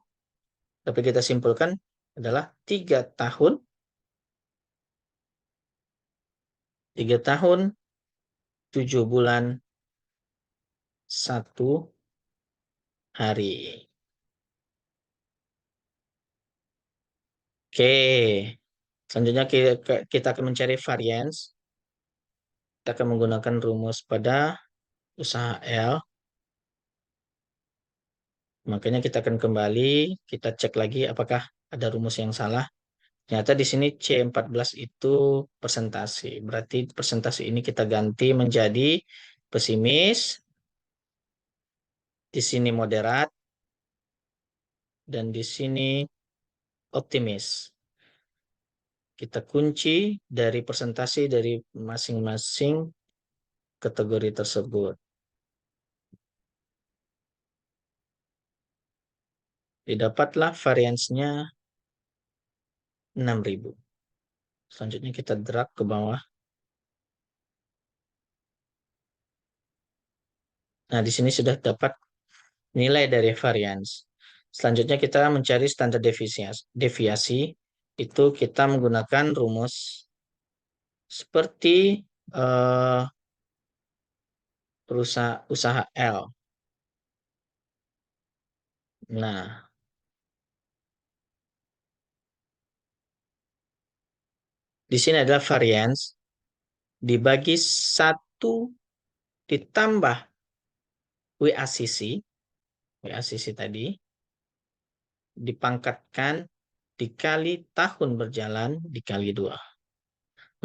dapat kita simpulkan adalah 3 tahun, 7 bulan, 1 hari. Oke. Selanjutnya kita akan mencari variance. Kita akan menggunakan rumus pada usaha L. Makanya kita akan kembali, kita cek lagi apakah ada rumus yang salah. Ternyata di sini C14 itu persentase. Berarti persentase ini kita ganti menjadi pesimis, di sini moderat, dan di sini optimis. Kita kunci dari persentase dari masing-masing kategori tersebut. Didapatlah variansnya 6.000. Selanjutnya kita drag ke bawah. Nah, di sini sudah dapat nilai dari varians. Selanjutnya kita mencari standar deviasi. Itu kita menggunakan rumus seperti usaha L. Nah, di sini adalah varians dibagi 1 ditambah WACC tadi dipangkatkan dikali tahun berjalan dikali 2.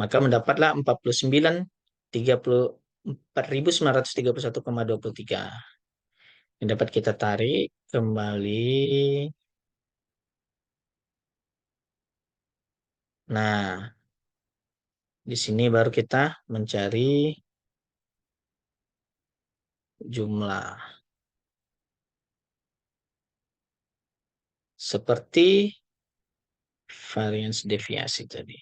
Maka mendapatlah 49.931,23. Ini dapat kita tarik kembali. Nah, di sini baru kita mencari jumlah. Seperti variance deviasi tadi.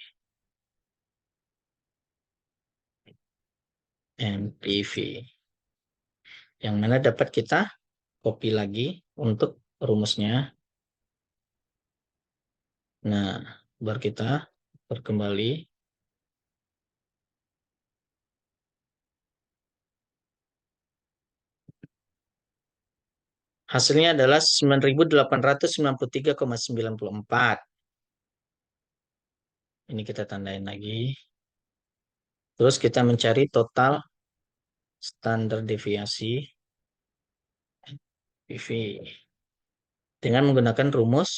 NPV. Yang mana dapat kita copy lagi untuk rumusnya. Nah, baru kita berkembali. Hasilnya adalah 9.893,94. Ini kita tandain lagi. Terus kita mencari total standar deviasi PV dengan menggunakan rumus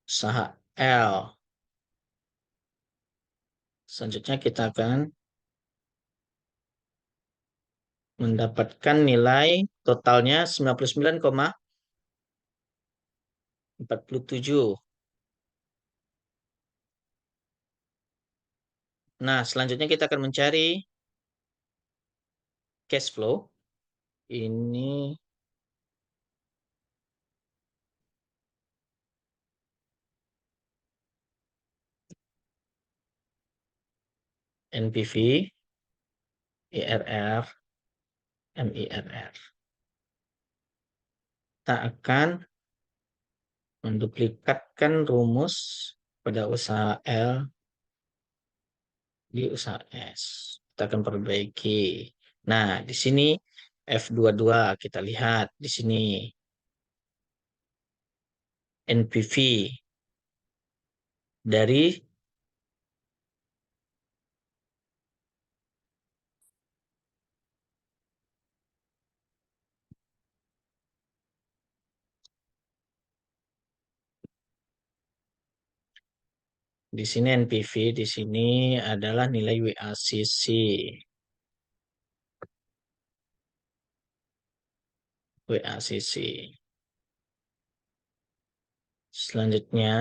saha L. Selanjutnya kita akan mendapatkan nilai totalnya 99,47. Nah, selanjutnya kita akan mencari cash flow. Ini NPV, IRR, MIRR. Kita akan menduplikatkan rumus pada usaha L di usaha S. Kita akan perbaiki. Nah, di sini F22 kita lihat di sini NPV dari di sini NPV di sini adalah nilai WACC. WACC. Selanjutnya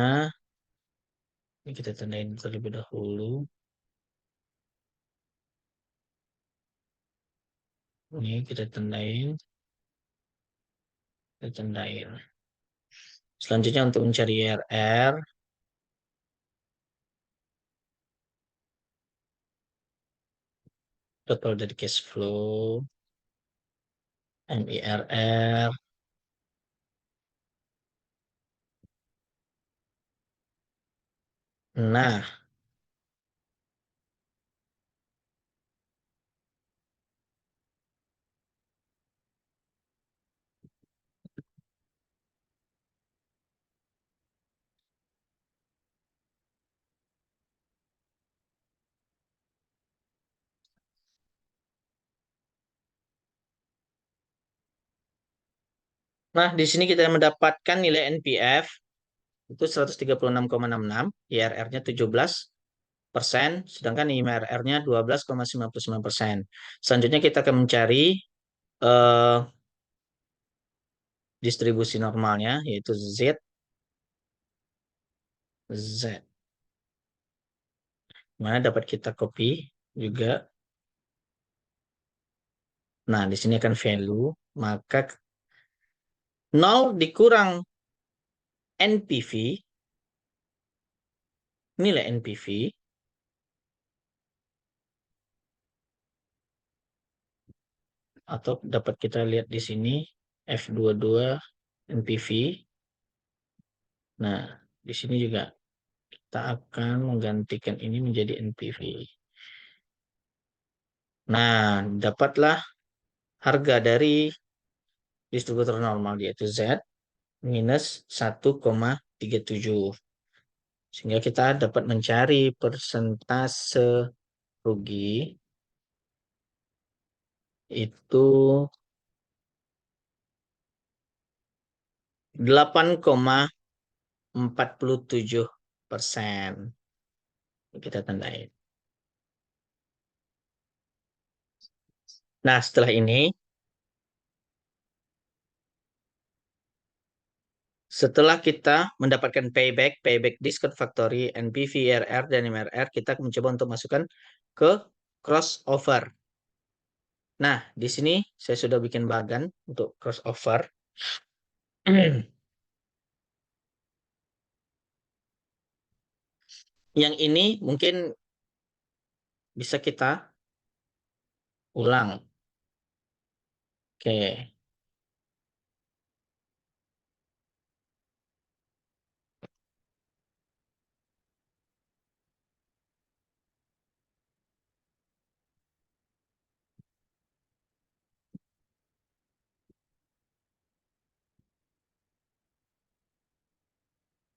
ini kita tandain terlebih dahulu. Ini kita tandain. Kita tandain. Selanjutnya untuk mencari IRR, total dari cash flow, MIRR. Nah, di sini kita mendapatkan nilai NPF itu 136,66, IRR-nya 17%, sedangkan IMRR-nya 12,99%. Selanjutnya kita akan mencari eh, distribusi normalnya, yaitu Z. Mana dapat kita copy juga. Nah, di sini akan value, maka 0 dikurang NPV, nilai NPV, atau dapat kita lihat di sini F22 NPV. Nah, di sini juga kita akan menggantikan ini menjadi NPV. Nah, dapatlah harga dari distributor normal yaitu Z minus 1,37. Sehingga kita dapat mencari persentase rugi itu 8,02%. 47%. Kita tandai. Nah, setelah ini, setelah kita mendapatkan payback discount factory, NPV, RR, dan MRR, kita mencoba untuk masukkan ke crossover. Nah, di sini saya sudah bikin bagan untuk crossover. Yang ini mungkin bisa kita ulang. Oke.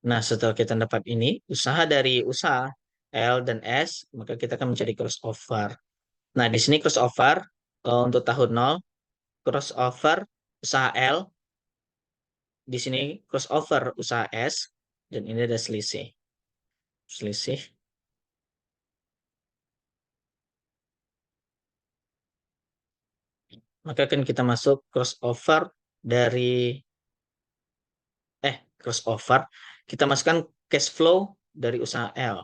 Nah, setelah kita dapat ini, usaha dari usaha L dan S, maka kita akan mencari crossover. Nah, di sini crossover untuk tahun 0, crossover usaha L, di sini crossover usaha S, dan ini ada selisih. Selisih. Maka akan kita masuk crossover dari crossover. Kita masukkan cash flow dari usaha L.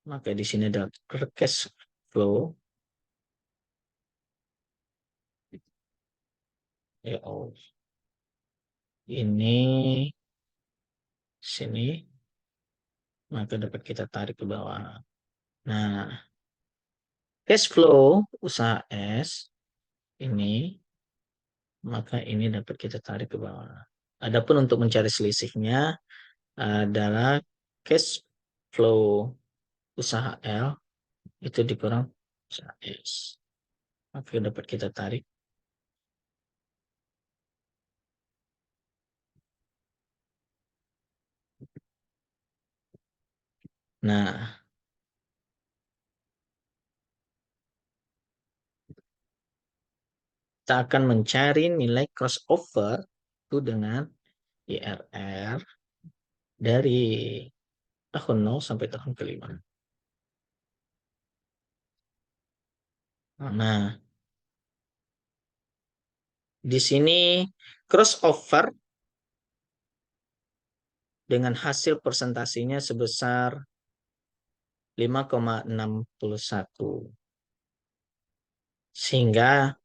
Maka di sini ada cash flow. Ya, oh. Ini sini, maka dapat kita tarik ke bawah. Nah, cash flow usaha S ini, maka ini dapat kita tarik ke bawah. Adapun untuk mencari selisihnya adalah cash flow usaha L itu dikurang usaha S. Maka dapat kita tarik. Nah, kita akan mencari nilai crossover itu dengan IRR dari tahun 0 sampai tahun kelima. Nah, di sini crossover dengan hasil persentasenya sebesar 5,61. Sehingga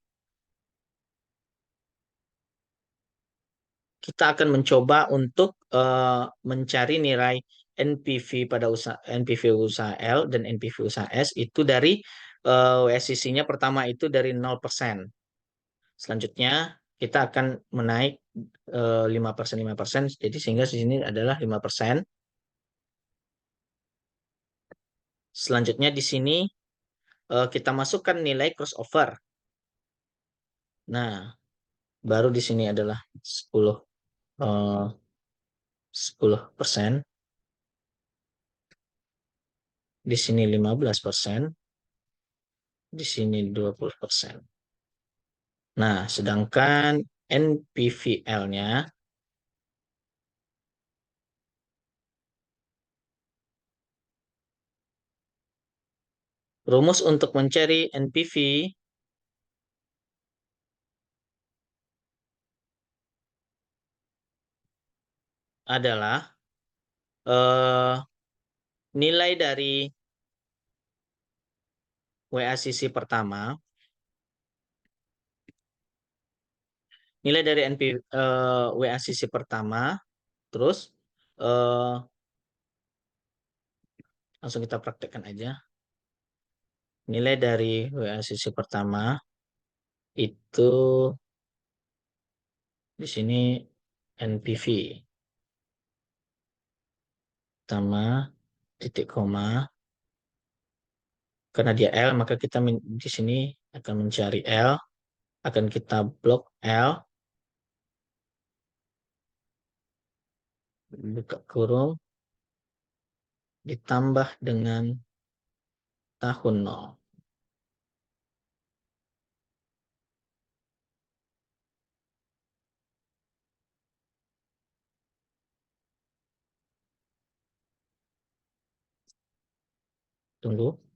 kita akan mencoba untuk mencari nilai NPV pada usaha NPV usaha L dan NPV usaha S itu dari WSCC-nya pertama itu dari 0%. Selanjutnya kita akan menaik 5%, 5%. Jadi sehingga di sini adalah 5%. Selanjutnya di sini kita masukkan nilai crossover. Nah, baru di sini adalah 10%. Di sini 15%. Di sini 20%. Nah, sedangkan NPVL-nya rumus untuk mencari NPV adalah nilai dari WACC pertama, nilai dari WACC pertama, terus eh, langsung kita praktekkan aja. Nilai dari WACC pertama itu di sini NPV pertama titik koma, karena dia L maka kita di sini akan mencari L, akan kita blok L, buka kurung, ditambah dengan tahun 0. Tunggu.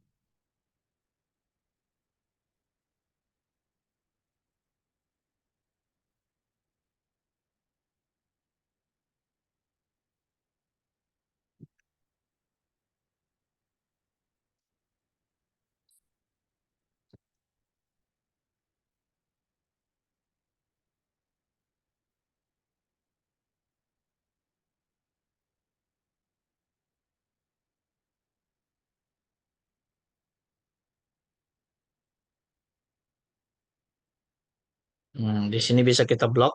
Di sini bisa kita blok.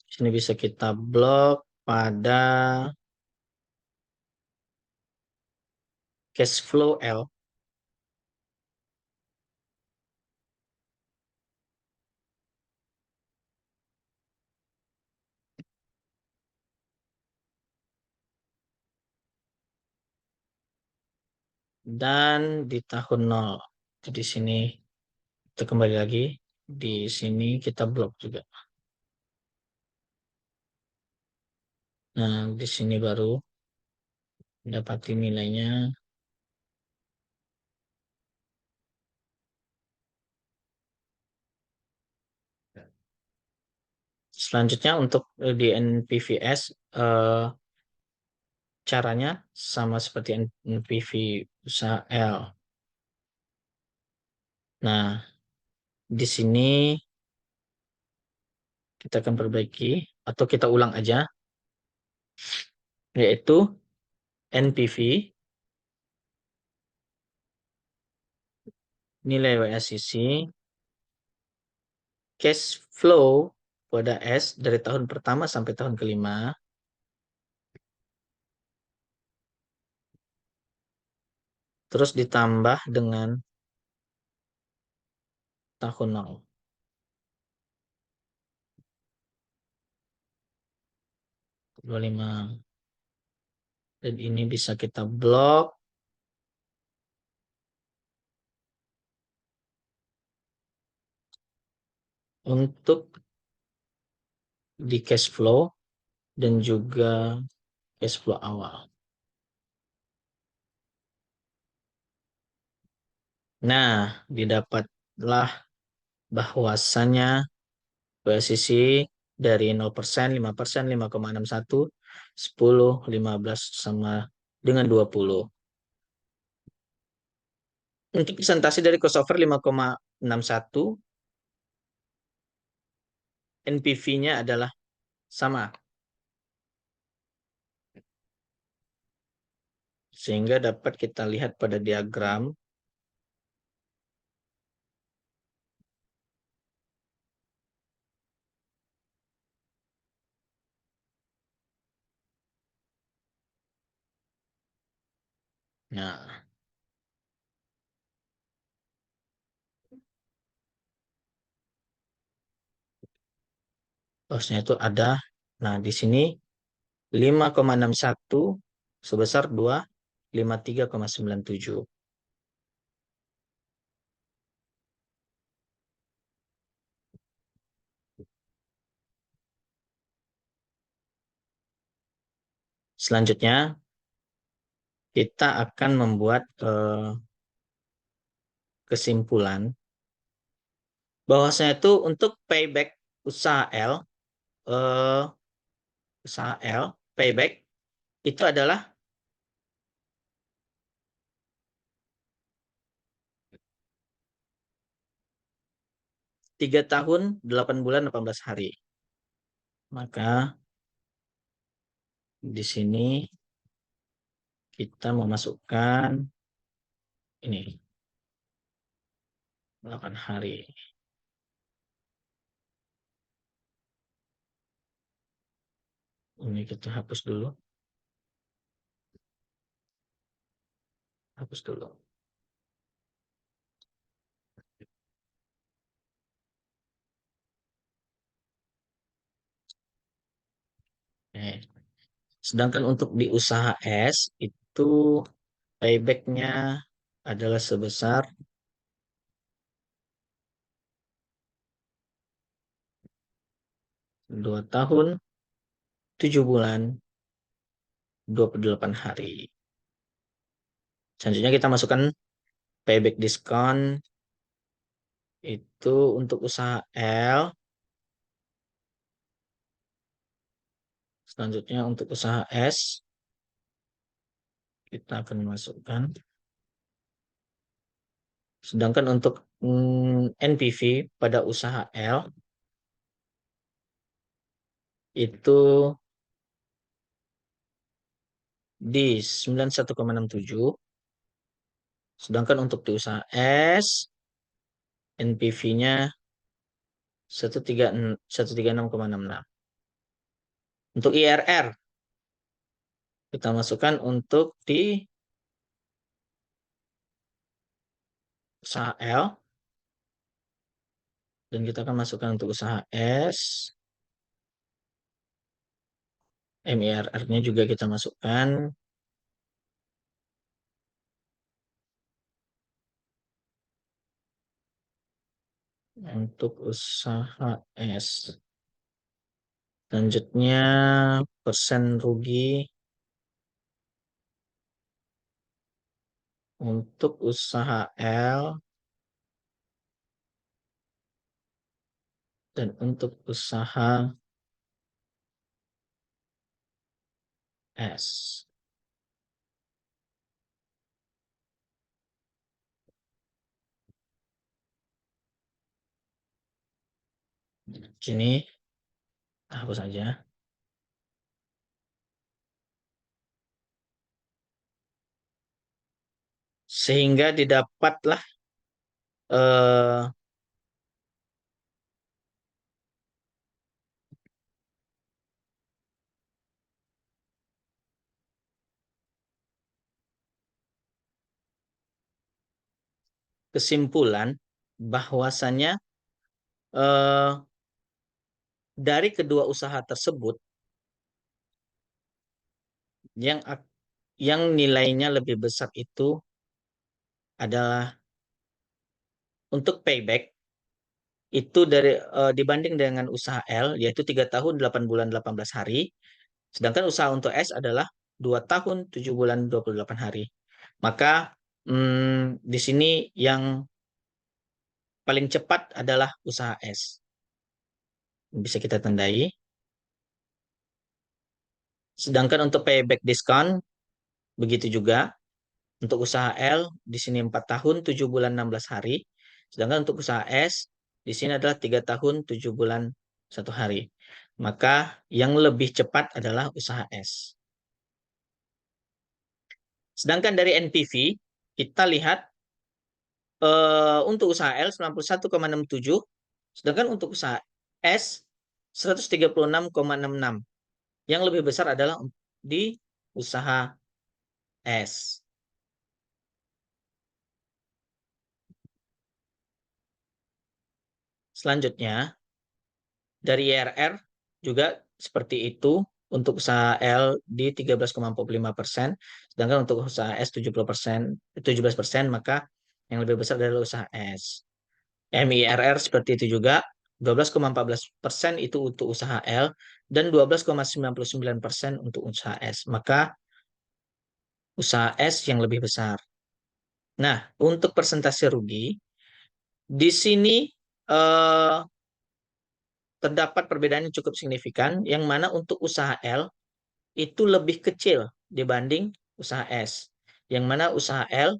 Di sini bisa kita blok pada cash flow L. Dan di tahun 0. Di sini kita kembali lagi. Di sini kita blok juga. Nah, di sini baru dapati nilainya. Selanjutnya untuk di NPVS, caranya sama seperti NPV usaha L. Nah, di sini kita akan perbaiki atau kita ulang aja, yaitu NPV, nilai WACC, cash flow pada S dari tahun pertama sampai tahun kelima, terus ditambah dengan tahun 0, 25. Dan ini bisa kita blok untuk di cash flow dan juga cash flow awal. Nah, didapatlah bahwasannya posisi dari 0%, 5%, 5,61, 10, 15 sama dengan 20. Untuk presentasi dari crossover 5,61, NPV-nya adalah sama. Sehingga dapat kita lihat pada diagram. Nah, lossnya itu ada. Nah, di sini 5,61 sebesar 253,97. Selanjutnya, kita akan membuat kesimpulan bahwasanya itu untuk payback usaha L, eh, usaha L, payback itu adalah 3 tahun, 8 bulan, 18 hari. Maka di sini kita memasukkan ini 8 hari. Ini kita hapus dulu. Hapus dulu. Oke. Sedangkan untuk di usaha S itu paybacknya adalah sebesar 2 tahun, 7 bulan 28 hari. Selanjutnya kita masukkan payback diskon itu untuk usaha L. Selanjutnya untuk usaha S kita akan masukkan. Sedangkan untuk NPV pada usaha L itu di 91,67. Sedangkan untuk di usaha S NPV-nya 136,66. Untuk IRR kita masukkan untuk di usaha L dan kita akan masukkan untuk usaha S. MIRR-nya juga kita masukkan. Untuk usaha S. Selanjutnya persen rugi untuk usaha L dan untuk usaha S. Sini hapus saja. Sehingga didapatlah eh, kesimpulan bahwasannya eh, dari kedua usaha tersebut yang yang nilainya lebih besar itu adalah untuk payback itu dari dibanding dengan usaha L yaitu 3 tahun 8 bulan 18 hari, sedangkan usaha untuk S adalah 2 tahun 7 bulan 28 hari. Maka di sini yang paling cepat adalah usaha S. Bisa kita tandai. Sedangkan untuk payback diskon begitu juga. Untuk usaha L di sini 4 tahun 7 bulan 16 hari. Sedangkan untuk usaha S di sini adalah 3 tahun 7 bulan 1 hari. Maka yang lebih cepat adalah usaha S. Sedangkan dari NPV kita lihat untuk usaha L 91,67, sedangkan untuk usaha S 136,66. Yang lebih besar adalah di usaha S. Selanjutnya, dari IRR juga seperti itu untuk usaha L di 13,45%, sedangkan untuk usaha S 70%, 17%, maka yang lebih besar adalah usaha S. MIRR seperti itu juga, 12,14% itu untuk usaha L dan 12,99% untuk usaha S. Maka usaha S yang lebih besar. Nah, untuk persentase rugi, di sini eh, terdapat perbedaan yang cukup signifikan, yang mana untuk usaha L itu lebih kecil dibanding usaha S. Yang mana usaha L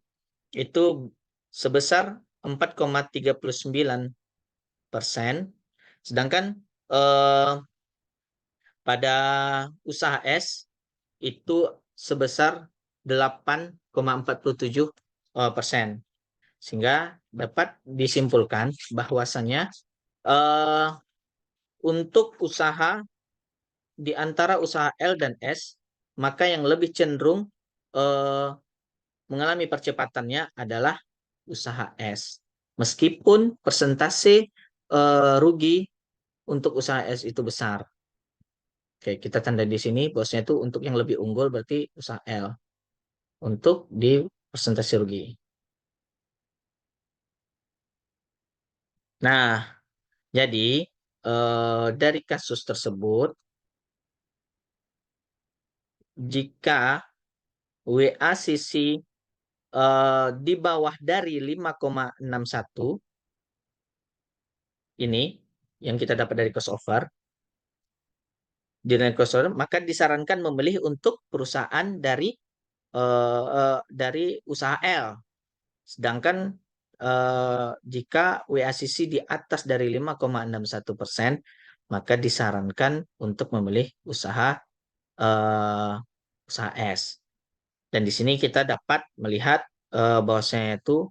itu sebesar 4,39%, sedangkan eh, pada usaha S itu sebesar 8,47%. Sehingga dapat disimpulkan bahwasannya eh, untuk usaha di antara usaha L dan S, maka yang lebih cenderung eh, mengalami percepatannya adalah usaha S. Meskipun persentase rugi untuk usaha S itu besar. Oke, kita tanda di sini bosnya itu untuk yang lebih unggul berarti usaha L untuk di persentase rugi. Nah, jadi dari kasus tersebut jika WA sisi di bawah dari 5,61 ini yang kita dapat dari cost over, maka disarankan memilih untuk perusahaan dari usaha L. Sedangkan jika WACC di atas dari 5,61%, maka disarankan untuk memilih usaha S. Dan di sini kita dapat melihat bahwasanya itu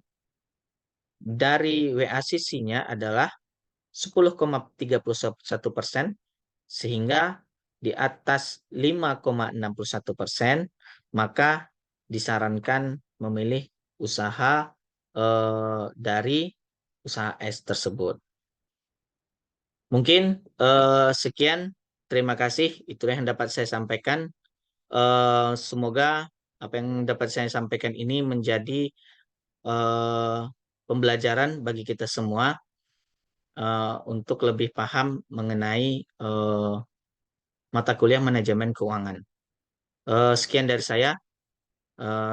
dari WACC-nya adalah 10,31%, sehingga di atas 5,61%, maka disarankan memilih usaha dari usaha S tersebut. Mungkin sekian, terima kasih. Itulah yang dapat saya sampaikan. Semoga apa yang dapat saya sampaikan ini menjadi pembelajaran bagi kita semua untuk lebih paham mengenai mata kuliah manajemen keuangan. Sekian dari saya.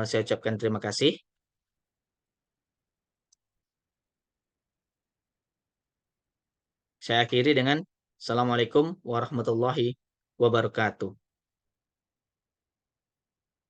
Saya ucapkan terima kasih. Saya akhiri dengan Assalamualaikum warahmatullahi wabarakatuh.